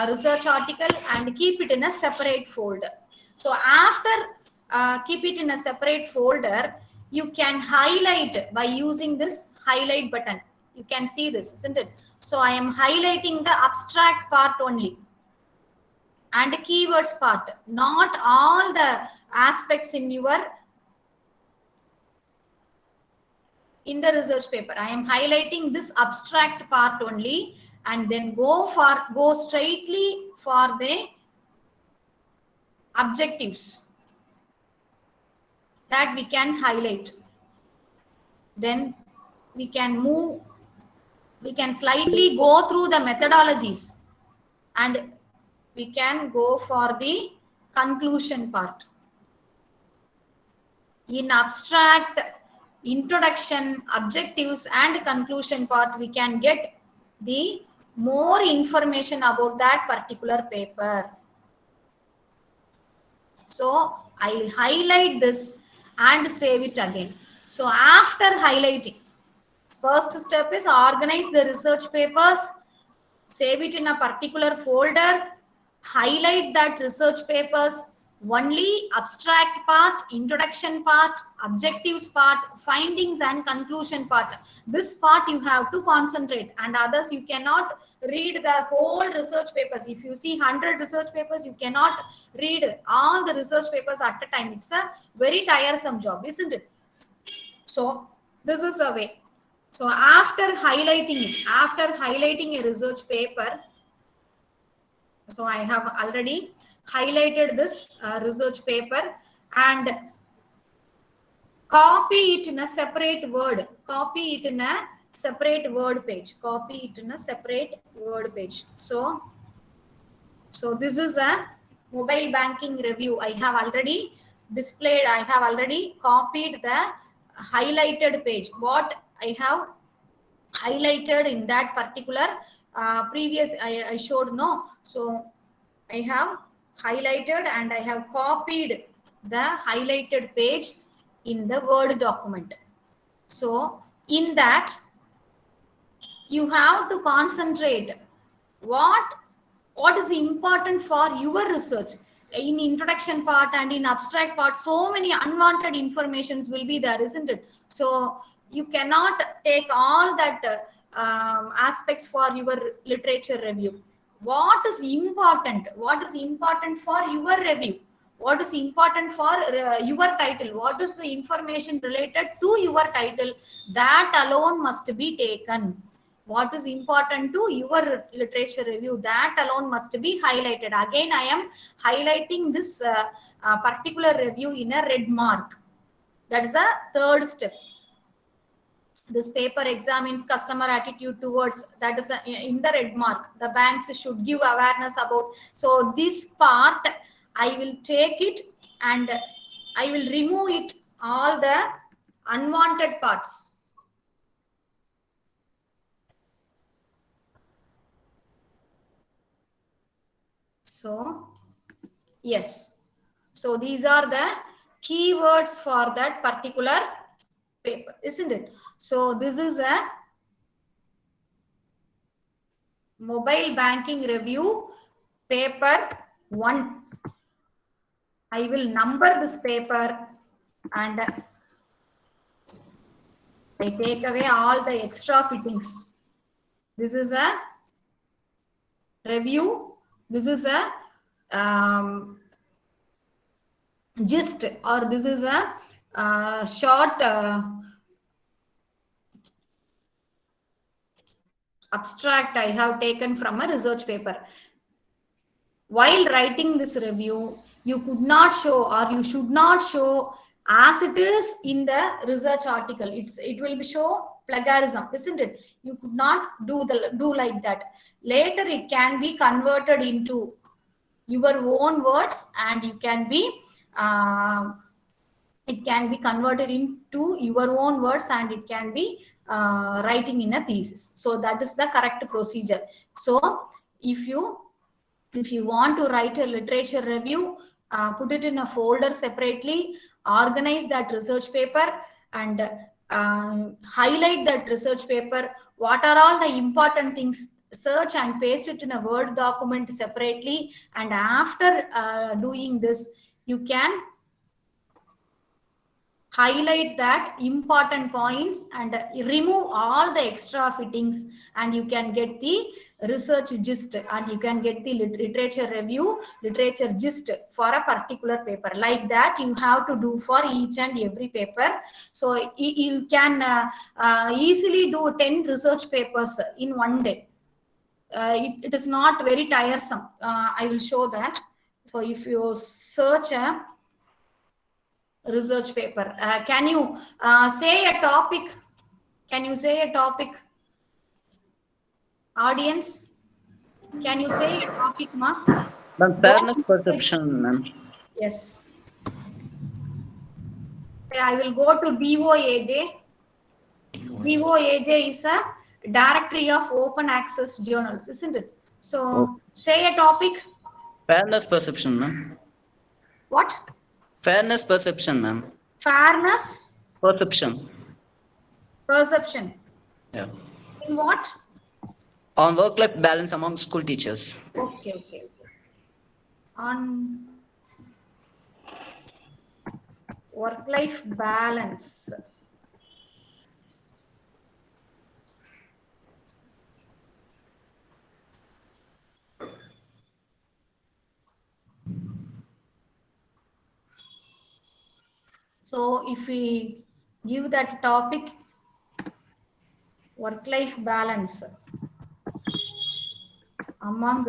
research article and keep it in a separate folder. So after keep it in a separate folder, you can highlight by using this highlight button. You can see this, isn't it? So I am highlighting the abstract part only and the keywords part, not all the aspects in the research paper. I am highlighting this abstract part only and then go straightly for the objectives that we can highlight. Then we can slightly go through the methodologies and we can go for the conclusion part. In abstract, introduction, objectives and conclusion part, we can get the more information about that particular paper. So I highlight this and save it again. So after highlighting, first step is organize the research papers, save it in a particular folder, highlight that research papers, only abstract part, introduction part, objectives part, findings and conclusion part. This part you have to concentrate, and others you cannot read the whole research papers. If you see 100 research papers, you cannot read all the research papers at a time. It's a very tiresome job, isn't it? So this is a way. So after highlighting a research paper, so I have already highlighted this research paper and copy it in a separate word. Copy it in a separate word page. Copy it in a separate word page. So this is a mobile banking review. I have already displayed, I have already copied the highlighted page. What I have highlighted in that particular previous I showed, no. So I have highlighted and I have copied the highlighted page in the Word document. So in that you have to concentrate what is important for your research. In introduction part and in abstract part, so many unwanted informations will be there, isn't it? So you cannot take all that aspects for your literature review. What is important for your review? What is important for your title? What is the information related to your title? That alone must be taken. What is important to your literature review, that alone must be highlighted. Again, I am highlighting this particular review in a red mark. That is the third step. This paper examines customer attitude towards, that is in the red mark. The banks should give awareness about. So this part, I will take it and I will remove it, all the unwanted parts. So, yes. So these are the keywords for that particular paper, isn't it? So this is a mobile banking review paper 1. I will number this paper and I take away all the extra fittings. This is a review. This is a gist, or this is a short abstract I have taken from a research paper. While writing this review, you could not show, or you should not show as it is in the research article. It will be show plagiarism, isn't it? You could not do like that. Later it can be converted into your own words, and you can be it can be converted into your own words, and it can be writing in a thesis. So that is the correct procedure. So if you want to write a literature review, put it in a folder separately, organize that research paper, and highlight that research paper. What are all the important things? Search and paste it in a Word document separately. And after doing this, you can highlight that important points and remove all the extra fittings, and you can get the research gist, and you can get the literature review, literature gist for a particular paper. Like that you have to do for each and every paper. So you can easily do 10 research papers in one day. It is not very tiresome. I will show that. So if you search a research paper, can you say a topic? Can you say a topic? Audience, can you say a topic, ma? Ma'am, fairness perception, ma'am. Yes. I will go to DOAJ. DOAJ is a directory of open access journals, isn't it? So say a topic. Fairness perception, ma'am. What? Fairness perception, ma'am. Fairness Perception. perception. Yeah. In what? On work-life balance among school teachers. Okay. On work-life balance. So if we give that topic, work-life balance among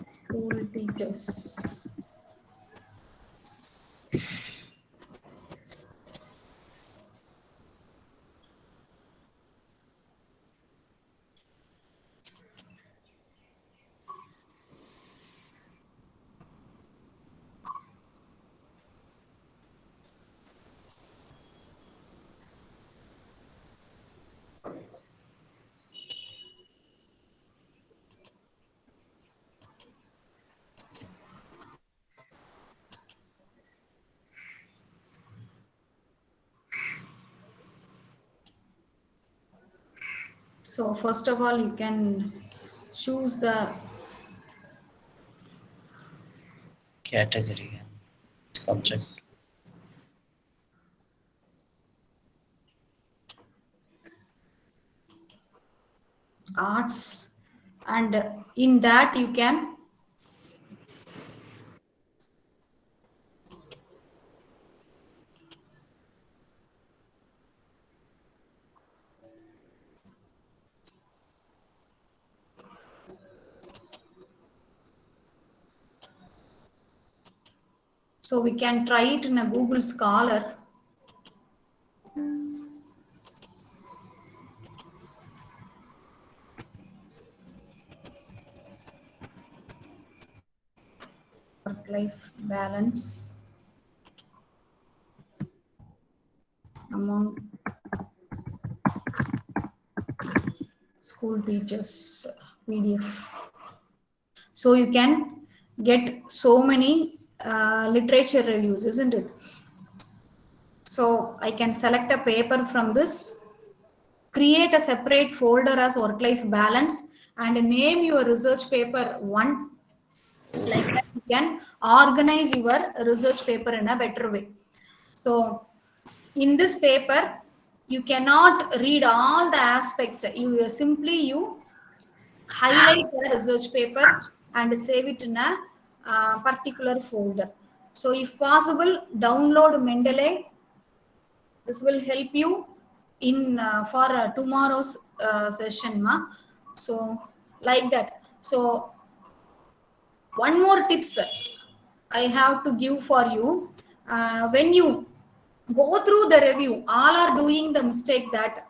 school teachers. So first of all, you can choose the Category. Subject. arts, and in that you can so we can try it in a Google Scholar. Work-life balance among school teachers, PDF. So you can get so many literature reviews, isn't it? So I can select a paper from this, create a separate folder as work-life balance, and name your research paper 1. Like that you can organize your research paper in a better way. So in this paper, you cannot read all the aspects. You simply highlight the research paper and save it in a particular folder. So if possible, download Mendeley. This will help you in for tomorrow's session, ma. So like that. So one more tips I have to give for you. When you go through the review, all are doing the mistake that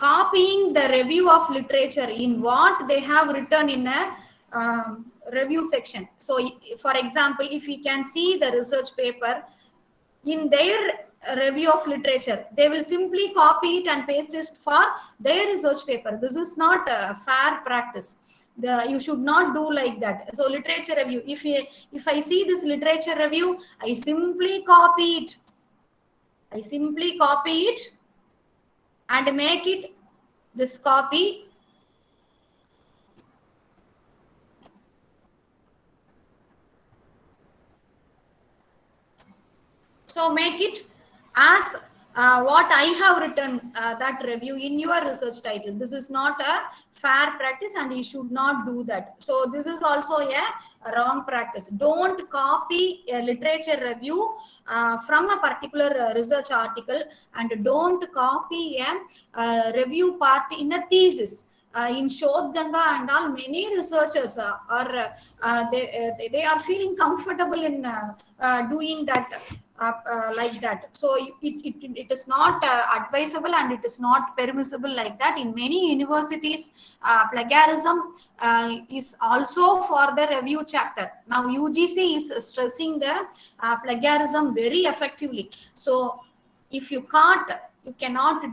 copying the review of literature in what they have written in a review section. So for example, if you can see the research paper in their review of literature, they will simply copy it and paste it for their research paper. This is not a fair practice. You should not do like that. So literature review, if I see this literature review, I simply copy it. And make it this copy. So make it as what I have written that review in your research title. This is not a fair practice and you should not do that. So this is also a wrong practice. Don't copy a literature review from a particular research article, and don't copy a review part in a thesis. In Shodhanga and all, many researchers they are feeling comfortable in doing that. Like that. So it is not advisable and it is not permissible like that. In many universities, plagiarism is also for the review chapter. Now UGC is stressing the plagiarism very effectively. So if you cannot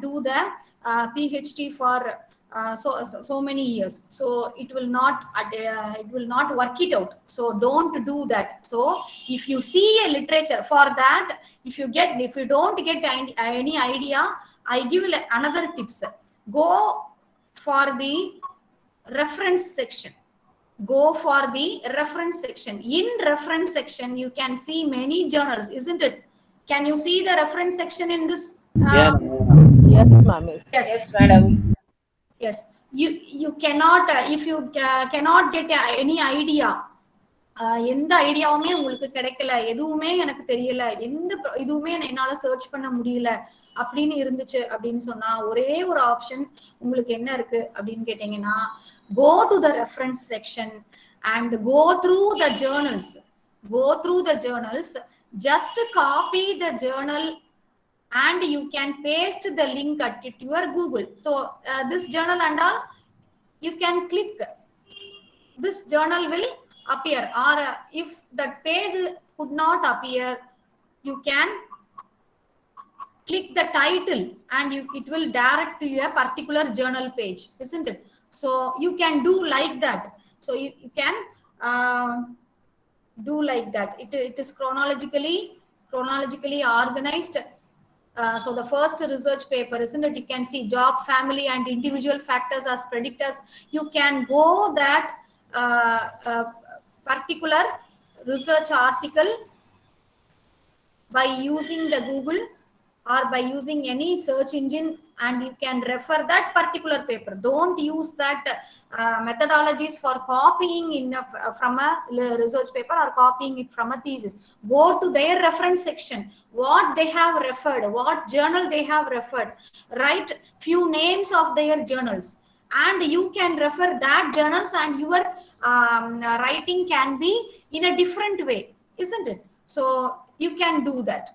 do the PhD for so many years, so it will not work it out. So don't do that. So if you see a literature, for that, if you don't get any idea, I give another tips. Go for the reference section. In reference section, you can see many journals, isn't it? Can you see the reference section in this? Yes, ma'am. Yes, madam. Yes, you cannot if you cannot get any idea, எந்த ஐடியாவுமே உங்களுக்கு கிடைக்கல, எதுவுமே எனக்கு தெரியல, எந்த இதுவுமே என்னால search பண்ண முடியல அப்படின்னு இருந்துச்சு அப்படின்னு சொன்னா, ஒரே ஒரு ஆப்ஷன் உங்களுக்கு என்ன இருக்கு அப்படின்னு கேட்டீங்கன்னா, go to the reference section and go through the journals. Just copy the journal and you can paste the link at your Google. So this journal and all, you can click, this journal will appear, or if that page could not appear, you can click the title and it will direct to a particular journal page, isn't it? So you can do like that. So you can do like that. It is chronologically organized. So the first research paper, isn't it? You can see job, family, and individual factors as predictors. You can go that particular research article by using the Google or by using any search engine, and you can refer that particular paper. Don't use that methodologies for copying from a research paper or copying it from a thesis. Go to their reference section, what they have referred, what journal they have referred, write few names of their journals, and you can refer that journals, and your writing can be in a different way, isn't it? So you can do that.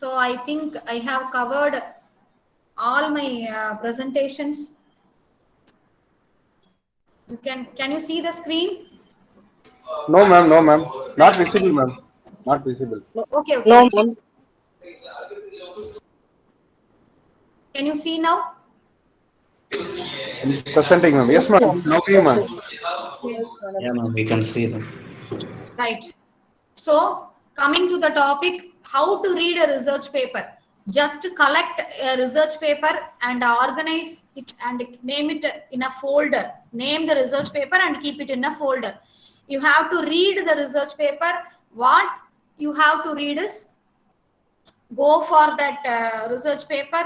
So I think I have covered all my presentations. Can you see the screen? No, ma'am. Not visible, ma'am. Not visible. Okay. No, ma'am. Can you see now? Presenting, ma'am. Yes, ma'am. No, ma'am. Yeah, ma'am, we can see them. Right. So coming to the topic, how to read a research paper. Just collect a research paper and organize it and name it in a folder. Name the research paper and keep it in a folder. You have to read the research paper. What you have to read is, go for that research paper,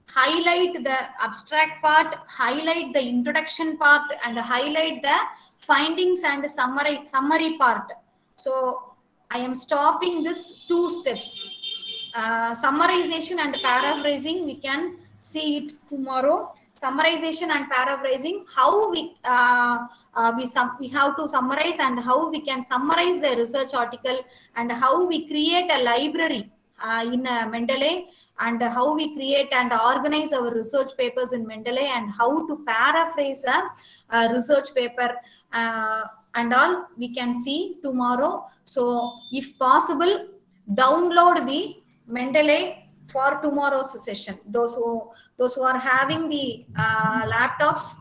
highlight the abstract part, highlight the introduction part, and highlight the findings and summary part. So I am stopping this 2 steps. Summarization and paraphrasing, we can see it tomorrow. summarization and paraphrasing, how we have to summarize and how we can summarize the research article, and how we create a library in Mendeley, and how we create and organize our research papers in Mendeley, and how to paraphrase a research paper, and all we can see tomorrow. So if possible, download the Mendeley for tomorrow's session. Those who are having the laptops,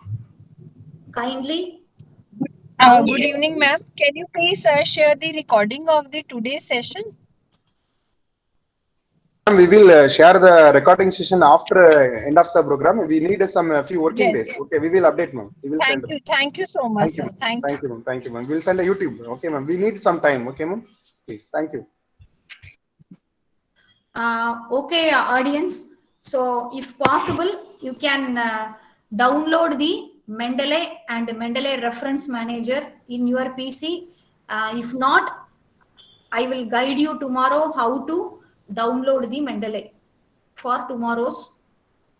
kindly Good evening, ma'am. Can you please share the recording of the today's session? We will share the recording session after end of the program. We need some few working Yes. days. Okay, we will update, ma'am. We will send. Thank you so much, sir. Thank you. Thank you, ma'am. Thank you, ma'am. We will send a YouTube. Okay, ma'am. We need some time. Okay, ma'am. Please. Thank you. Okay, audience. So if possible, you can download the Mendeley and Mendeley reference manager in your PC. If not, I will guide you tomorrow how to download the Mendeley for tomorrow's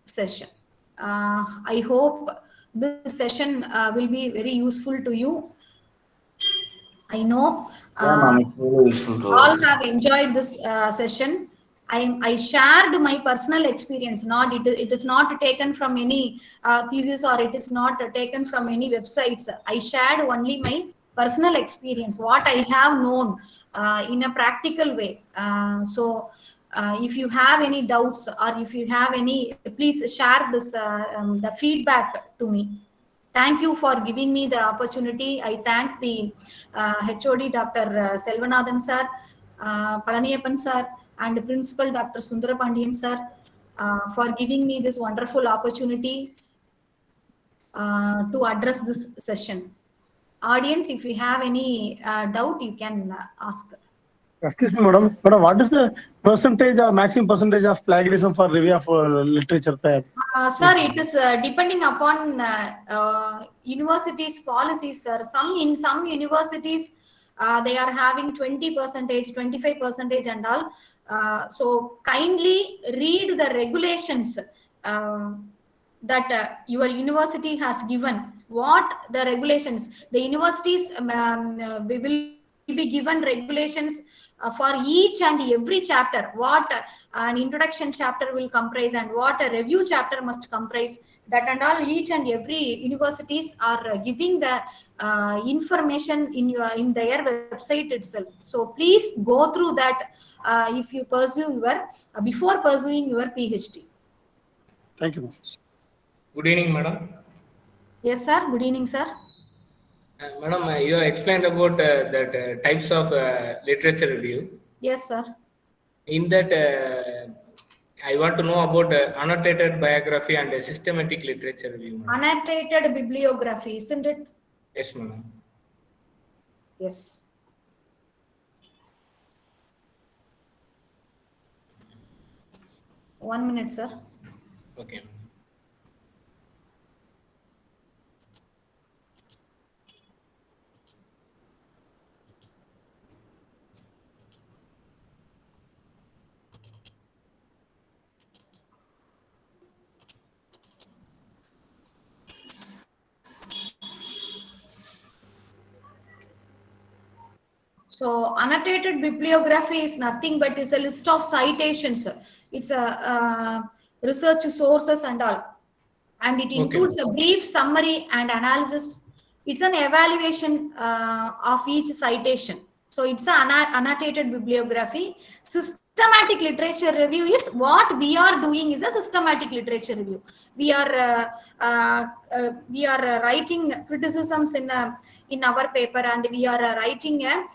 session. I hope this session will be very useful to you. I know Yeah, ma'am, it's very useful to all us. have enjoyed this session. I shared my personal experience. It is not taken from any thesis, or it is not taken from any websites. I shared only my personal experience, what I have known in a practical way. So if you have any doubts, or if you have any, please share this the feedback to me. Thank you for giving me the opportunity. I thank the HOD Dr. Selvanathan sir, Palaniyappan sir, and Principal Dr. Sundarapandian sir for giving me this wonderful opportunity to address this session. Audience, if you have any doubt, you can ask. Excuse me, madam. Madam, what is the percentage or maximum percentage of plagiarism for review of literature? Sir, it is depending upon universities' policies, sir. In some universities, they are having 20%, 25%, and all. So kindly read the regulations that your university has given. What the regulations? The universities will be given regulations for each and every chapter, what an introduction chapter will comprise and what a review chapter must comprise. That and all, each and every universities are giving the information in their website itself. So please go through that if you pursue your before pursuing your PhD. Thank you. Good evening, madam. Yes, sir. Good evening, sir. Madam, you have explained about that types of literature review. Yes, sir. In that, I want to know about annotated biography and systematic literature review. Madam. Annotated bibliography, isn't it? Yes, madam. Yes. One minute, sir. Okay. So annotated bibliography is nothing but is a list of citations. It's a research sources and all, and it includes a brief summary and analysis. It's an evaluation of each citation. So it's an annotated bibliography. Systematic literature review is what we are doing is a systematic literature review. We are writing criticisms in our paper, and we are writing a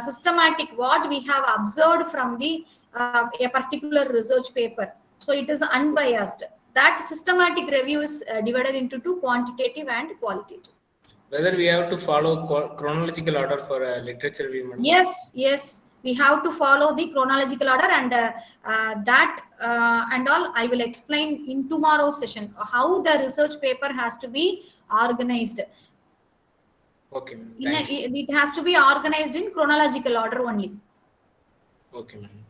systematic what we have observed from the a particular research paper. So it is unbiased. That systematic review is divided into two, quantitative and qualitative. Whether we have to follow chronological order for literature review, madam? Yes, we have to follow the chronological order, and that and all I will explain in tomorrow's session how the research paper has to be organized. Okay. It has to be organized in chronological order only. Okay, madam.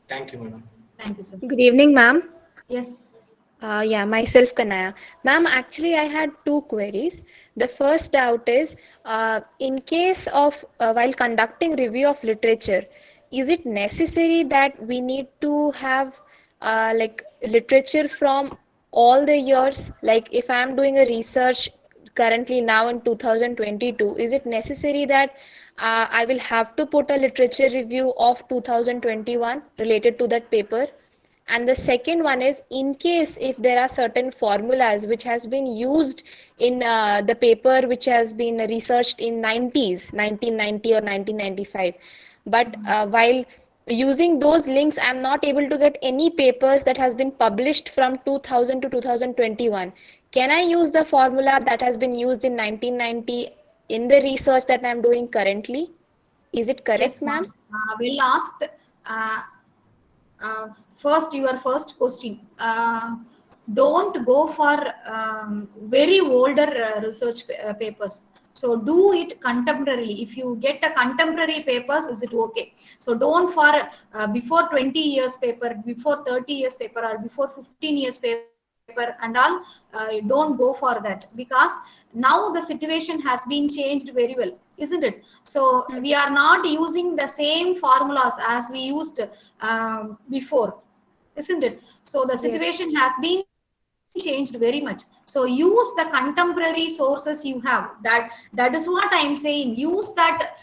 Thank you, madam. Thank you, sir. Good evening, ma'am. Yes. Yeah, myself, Kanaya. Ma'am, actually, I had two queries. The first doubt is, in case of while conducting review of literature, is it necessary that we need to have like literature from all the years? Like, if I am doing a research currently now in 2022, is it necessary that I will have to put a literature review of 2021 related to that paper? And the second one is, in case if there are certain formulas which has been used in the paper which has been researched in 90s 1990 or 1995, but while using those links I'm not able to get any papers that has been published from 2000 to 2021, can I use the formula that has been used in 1990 in the research that I'm doing currently? Is it correct, Yes, ma'am? ma'am. Well asked. First, your first question. Don't go for very older papers. So do it contemporarily. If you get a contemporary papers, is it okay? So don't for before 20 years paper, before 30 years paper, or before 15 years paper and all. Don't go for that, because now the situation has been changed very well, isn't it? So we are not using the same formulas as we used before, isn't it? So the Yes. situation has been changed very much. So use the contemporary sources you have. That is what I am saying. Use that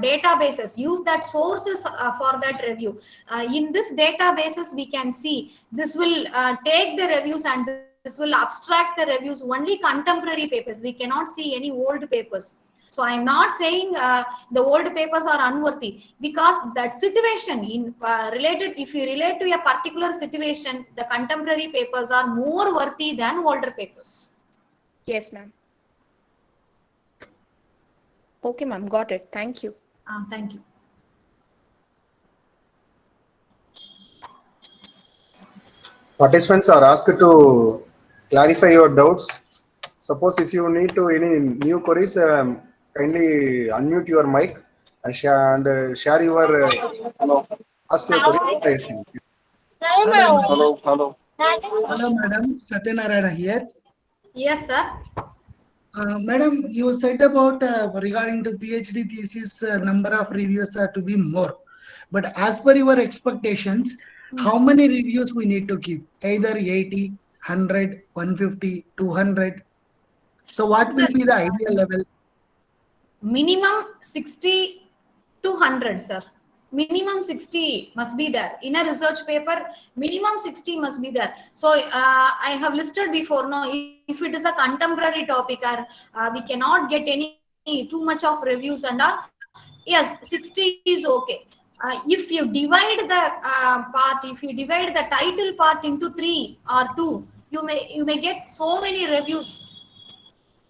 databases, use that sources for that review. In this databases we can see this will take the reviews, and this will abstract the reviews only contemporary papers. We cannot see any old papers. So I am not saying the old papers are unworthy, because that situation in related, if you relate to a particular situation, the contemporary papers are more worthy than older papers. Yes, ma'am. Okay, ma'am. Got it. Thank you. Thank you. Participants are asked to clarify your doubts. Suppose if you need to any new queries, kindly unmute your mic and share your ask your query. Hello, madam. Hello. Hello, madam. Satyanarayana here. Yes, sir. Madam, you said about regarding to PhD thesis, number of reviews are to be more. But as per your expectations, how many reviews we need to keep? Either 80, 100, 150, 200. So what will be the ideal level? Minimum 60 to 100, sir. Minimum 60 must be there. In a research paper, minimum 60 must be there. So I have listed before, no, if it is a contemporary topic, or we cannot get any too much of reviews and all, yes, 60 is okay. If you divide the part, if you divide the title part into 3 or 2, you may get so many reviews.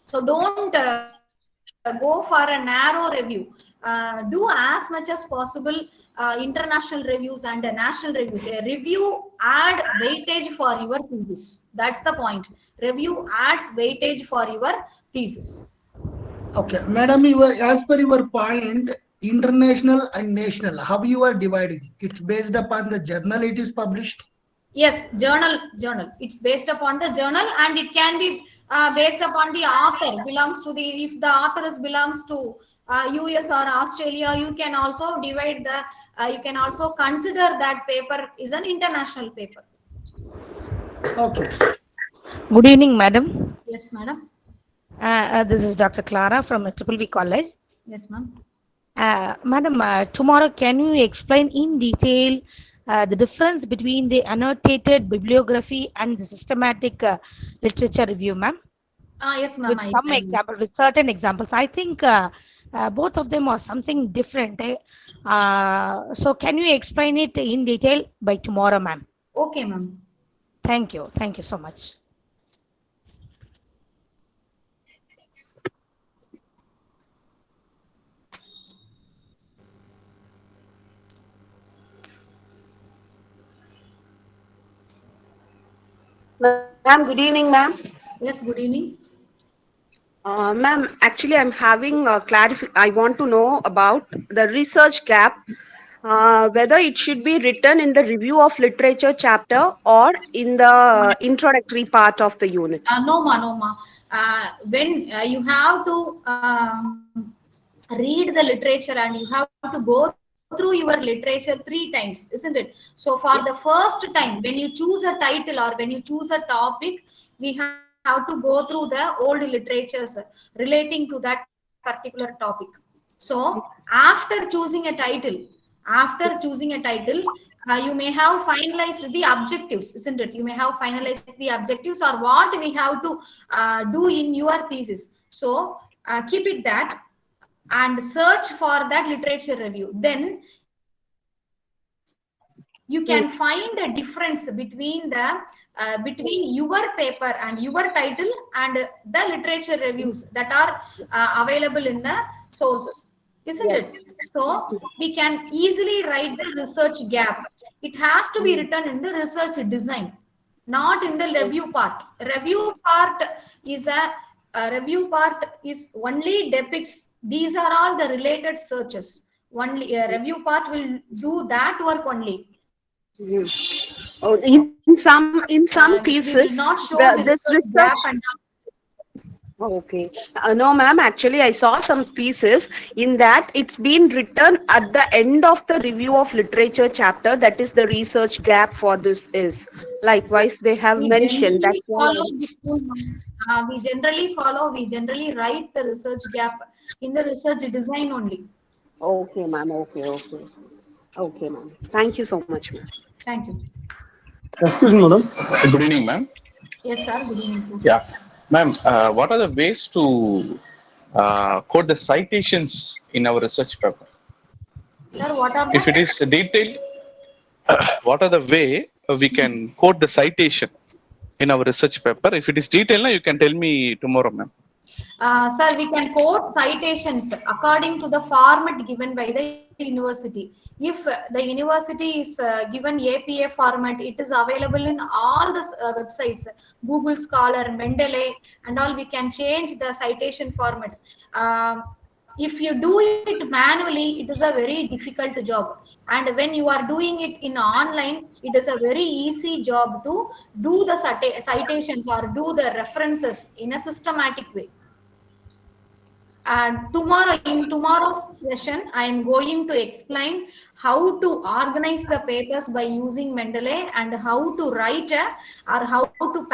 So don't go for a narrow review. Do as much as possible international reviews and national reviews. A review add weightage for your thesis. That's the point. Review adds weightage for your thesis. Okay, madam, as per your point, international and national, how you are dividing? It's based upon the journal it is published. Yes, journal. It's based upon the journal, and it can be based upon the author. Belongs to the, if the author is belongs to US or Australia, you can also divide the. You can also consider that paper is an international paper. Okay. Good evening, madam. Yes, madam. This is Dr. Clara from V College. Yes, ma'am. Madam, tomorrow can you explain in detail the difference between the annotated bibliography and the systematic literature review, ma'am? Yes, ma'am. With some example, with certain examples. I think both of them are something different. So can you explain it in detail by tomorrow, ma'am? Okay, ma'am. Thank you. Thank you so much. Ma'am, good evening, ma'am. Yes, good evening. Ma'am, actually, I'm having a I want to know about the research gap whether it should be written in the review of literature chapter or in the introductory part of the unit. No, ma, no, ma. When you have to read the literature and you have to go through your literature 3 times, isn't it? So for the first time, when you choose a title or when you choose a topic, we have to go through the old literatures relating to that particular topic. So after choosing a title, you may have finalized the objectives, isn't it? You may have finalized the objectives or what we have to do in your thesis. So keep it that and search for that literature review. Then you can find a difference between the between your paper and your title and the literature reviews that are available in the sources, isn't it? So we can easily write the research gap. It has to be written in the research design, not in the review part. Is a review part is only depicts these are all the related searches. Only a review part will do that work only. Oh, in some We will thesis, not show the this research research. gap and Okay. No, ma'am. Actually, I saw some thesis in that it's been written at the end of the review of literature chapter. That is the research gap for this is. Likewise, they have we mentioned. generally That's why. follow we generally write the research gap in the research design only. Okay, ma'am. Okay, ma'am. Thank you so much, ma'am. Thank you. Excuse me, madam. Good evening, ma'am. Yes, sir. Good evening, sir. Yeah, ma'am. What are the ways to quote the citations in our research paper? Sir, what are If it the is detailed, what are the way we can quote the citation in our research paper? If it is detailed, you can tell me tomorrow, ma'am. Sir, we can quote citations according to the format given by the university. If the university is given APA format, it is available in all the websites, Google Scholar, Mendeley, and all. We can change the citation formats. If you do it manually, it is a very difficult job. And when you are doing it in online, it is a very easy job to do the citations or do the references in a systematic way. And in tomorrow's session, I am going to explain how to organize the papers by using Mendeley and how to write or how to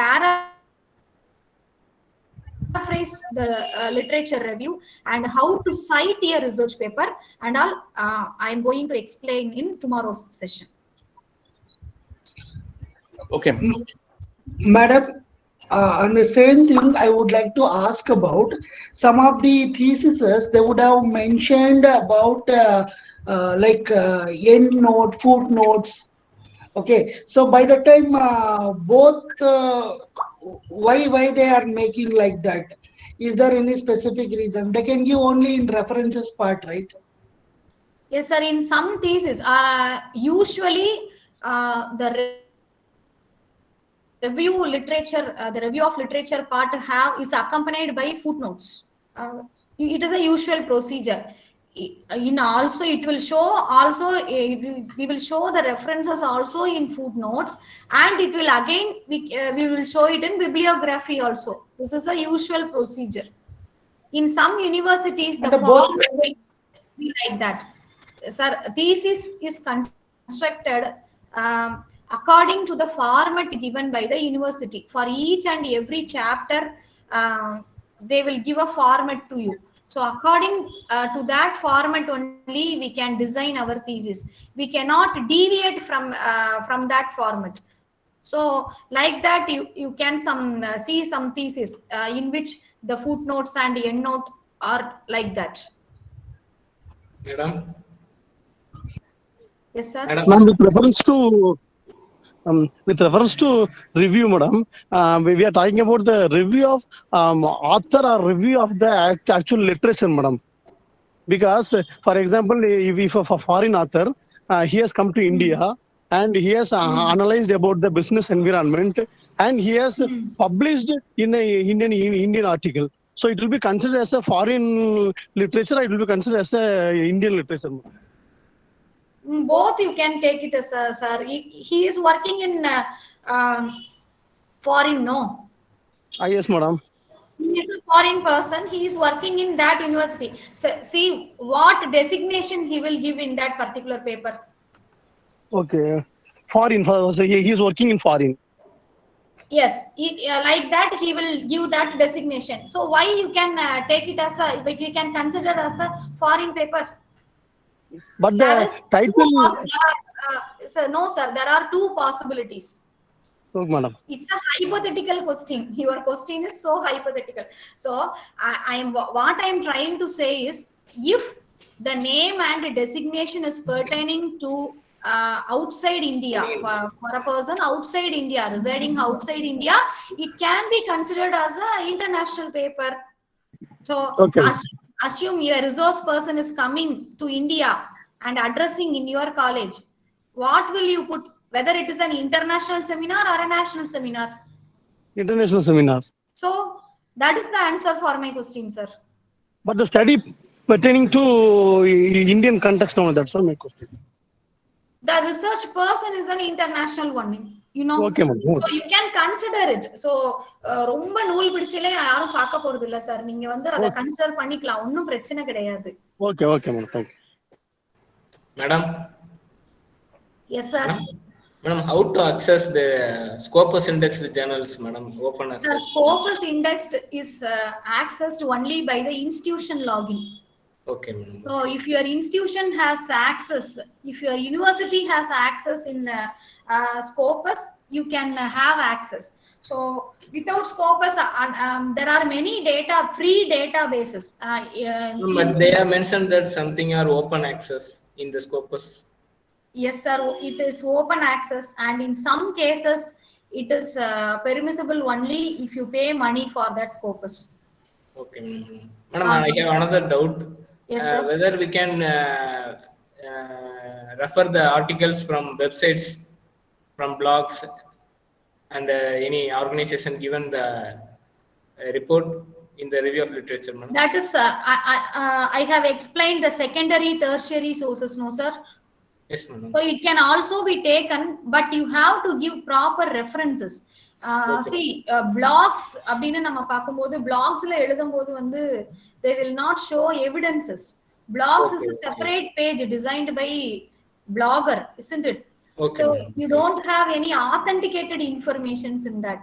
paraphrase the literature review and how to cite a research paper and all. I am going to explain in tomorrow's session. Okay. Madam, on the same thing, I would like to ask about some of the theses. They would have mentioned about endnote, footnotes. Okay, so by the time both, why they are making like that? Is there any specific reason? They can give only in references part, right? Yes, sir. In some theses, usually the review of literature part is accompanied by footnotes. It is a usual procedure. In also it will show we will show the references also in footnotes, and it will again we will show it in bibliography also. This is a usual procedure. In some universities, the form will be like that. Sir, thesis is constructed according to the format given by the university. For each and every chapter, they will give a format to you. So according to that format only, we can design our thesis. We cannot deviate from that format. So like that, you can see some thesis in which the footnotes and endnote are like that. Madam. Yes, sir. Ma'am, with reference to review, madam, we are talking about the review of author or review of the actual literature, madam. Because, for example, if a foreign author, he has come to India and he has analyzed about the business environment and he has published in a Indian article. So it will be considered as a foreign literature, or it will be considered as a Indian literature. Both you can take it as sir. He is working in foreign, no? Yes, madam. He is a foreign person. He is working in that university. So, see what designation he will give in that particular paper. Okay. Foreign. So he is working in foreign. Yes, like that he will give that designation. So why you can take it as a, you can consider as a foreign paper? But There the is title. sir, no sir, there are two possibilities. Oh, madam. It's a hypothetical question. Your question is so hypothetical. So what I am trying to say is, if the name and designation is pertaining to outside India, for a person outside India, residing outside India, it can be considered as an international paper. So Okay. assume your resource person is coming to India and addressing in your college. What will you put? Whether it is an international seminar or a national seminar? International seminar. So that is the answer for my question, sir. But the study pertaining to Indian context, no, that's all my question. The research person is an international one, you know. Okay, ma'am. So you can consider it. So ரொம்ப நூல் பிடிச்சலே யாரும் பார்க்க போறது இல்ல sir. நீங்க வந்து அத consider பண்ணிக்கலாம். ஒண்ணும் பிரச்சனை கிடையாது. Okay, okay, madam. Thank you. Madam. Yes, sir. Madam, how to access the Scopus indexed journals, madam? Open access. Sir, Scopus indexed is accessed only by the institution login. Okay, madam. So if your institution has access, if your university has access in Scopus, you can have access. So without Scopus, there are many free databases. But they have mentioned that something are open access in the Scopus. Yes, sir. It is open access, and in some cases, it is permissible only if you pay money for that Scopus. Okay, madam. I have another doubt. Yes, sir. Whether we can refer the articles from websites, from blogs, and any organization given the report in the review of literature, madam? That is, I have explained the secondary, tertiary sources, no, sir. Yes, madam. So it can also be taken, but you have to give proper references. See, blogs அப்படின்னு நம்ம பார்க்கும்போது blogsல எழுதும்போது வந்து they will not show evidences. Blogs is a separate page designed by blogger, isn't it? Okay, so you don't have any authenticated informations in that.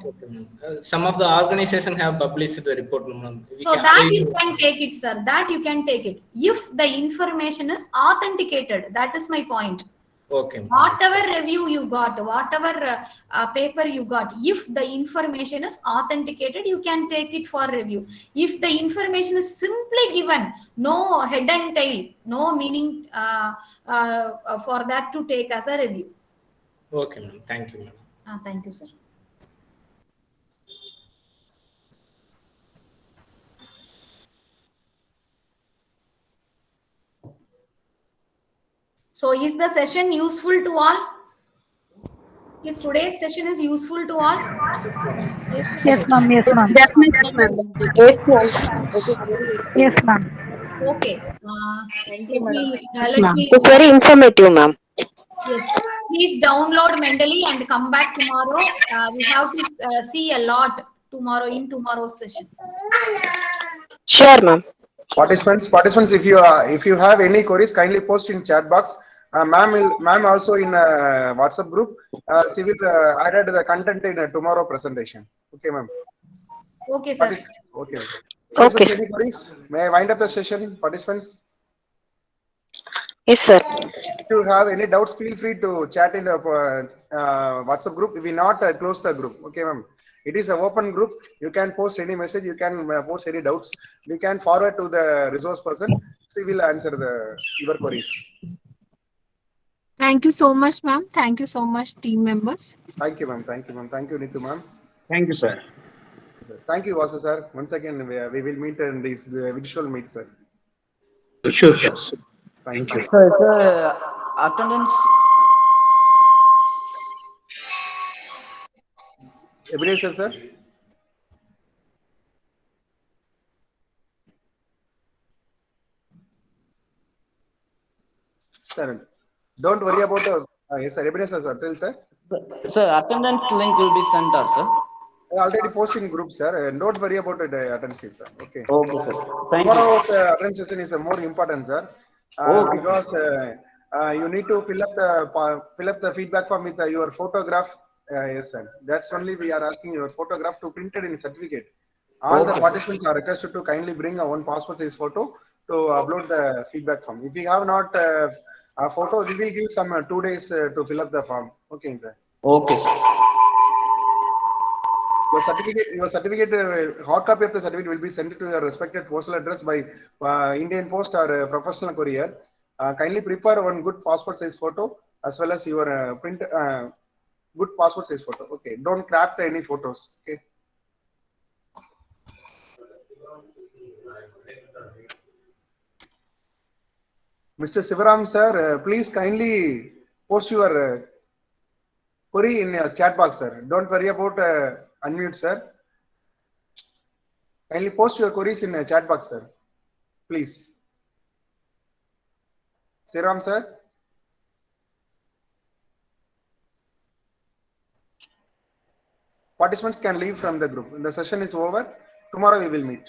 Some of the organization have published the report, madam. So that you can take it, sir. That you can take it if the information is authenticated. That is my point. Okay. Whatever review you got, whatever paper you got, if the information is authenticated, you can take it for review. If the information is simply given, no head and tail, no meaning for that to take as a review. Okay, ma'am. Thank you, ma'am. Thank you, sir. So is the session useful to all? Is today's session is useful to all? Yes, ma'am. Yes, ma'am. Definitely, ma'am. Yes, ma'am. Yes, ma'am. Okay. Thank Let you, me. It's very informative, ma'am. Yes. Please download mentally and come back tomorrow. We have to see a lot tomorrow in tomorrow's session. Sure, ma'am. Participants, if you have any queries, kindly post in chat box. Ma'am also in WhatsApp group. She will add the content in tomorrow presentation. Okay, ma'am. Okay, sir. Okay. Okay. Any queries? May I wind up the session, participants? Yes, sir. If you have any doubts, feel free to chat in the WhatsApp group. We will not close the group. Okay, ma'am. It is an open group. You can post any message. You can post any doubts. We can forward to the resource person. She will answer your queries. Thank you so much, ma'am. Thank you so much, team members. Thank you, ma'am. Thank you, ma'am. Thank you, Neetu, ma'am. Thank you, sir. Thank you, Vasu, sir. Once again, we will meet in this visual meet, sir. Sure, sure. Thank you. Sir, attendance. Ebenezer, sir. Sir. Don't worry about yes, sir. Ebenezer, sir. Tell, sir. Sir, attendance link will be sent out, sir. I already posted in group, sir. Don't worry about it, attendance, sir. Okay. Okay, sir. Thank you. Tomorrow's attendance session is more important, sir, Okay. because you need to fill up the feedback form with your photograph. Yes, sir. That's only we are asking your photograph to printed in certificate. All the Okay. participants are requested to kindly bring a one passport size photo to upload the feedback form. If we have not a photo, we will give some 2 days to fill up the form. Okay, sir. Okay, sir. Your certificate, hard copy of the certificate will be sent to your respected postal address by Indian Post or professional courier. Kindly prepare one good passport size photo as well as your good passport size photo. Okay, don't crop any photos. Okay. Mr. Sivaram, sir, please kindly post your query in your chat box, sir. Don't worry about unmute, sir. Kindly post your queries in a chat box, sir. Please. Sivaram, sir. Participants can leave from the group. The session is over. Tomorrow we will meet.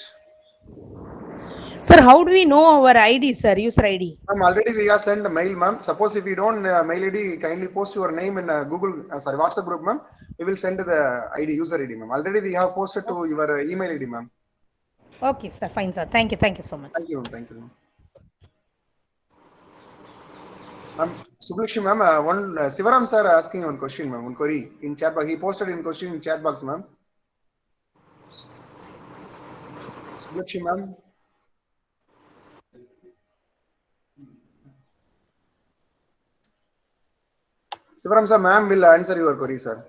Sir, how do we know our ID, sir? User ID. Already we have sent a mail, ma'am. Suppose if you don't mail ID, kindly post your name in Google, WhatsApp group, ma'am. We will send the ID, user ID, ma'am. Already we have posted to your email ID, ma'am. Okay, sir. Fine, sir. Thank you. Thank you so much. Thank you, thank you. Subbulakshmi, ma'am, Sivaram sir asking one question, ma'am, one query in chat box. He posted in question in chat box, ma'am. Subbulakshmi, ma'am. Sivaram sir, ma'am will answer your query, sir.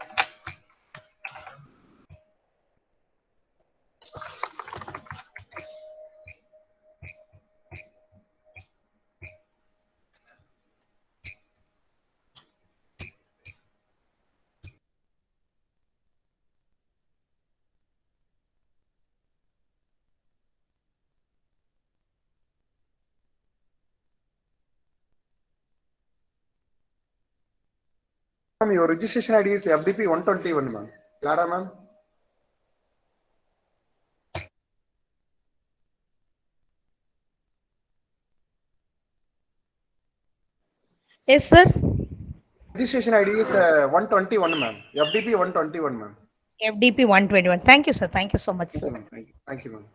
Ma'am, your registration ID is FDP 121, ma'am. Clara, ma'am. Yes, sir. Registration ID is 121, ma'am. FDP 121, ma'am. FDP 121. Thank you, sir. Thank you so much, Thank sir. you, ma'am. Thank you, ma'am.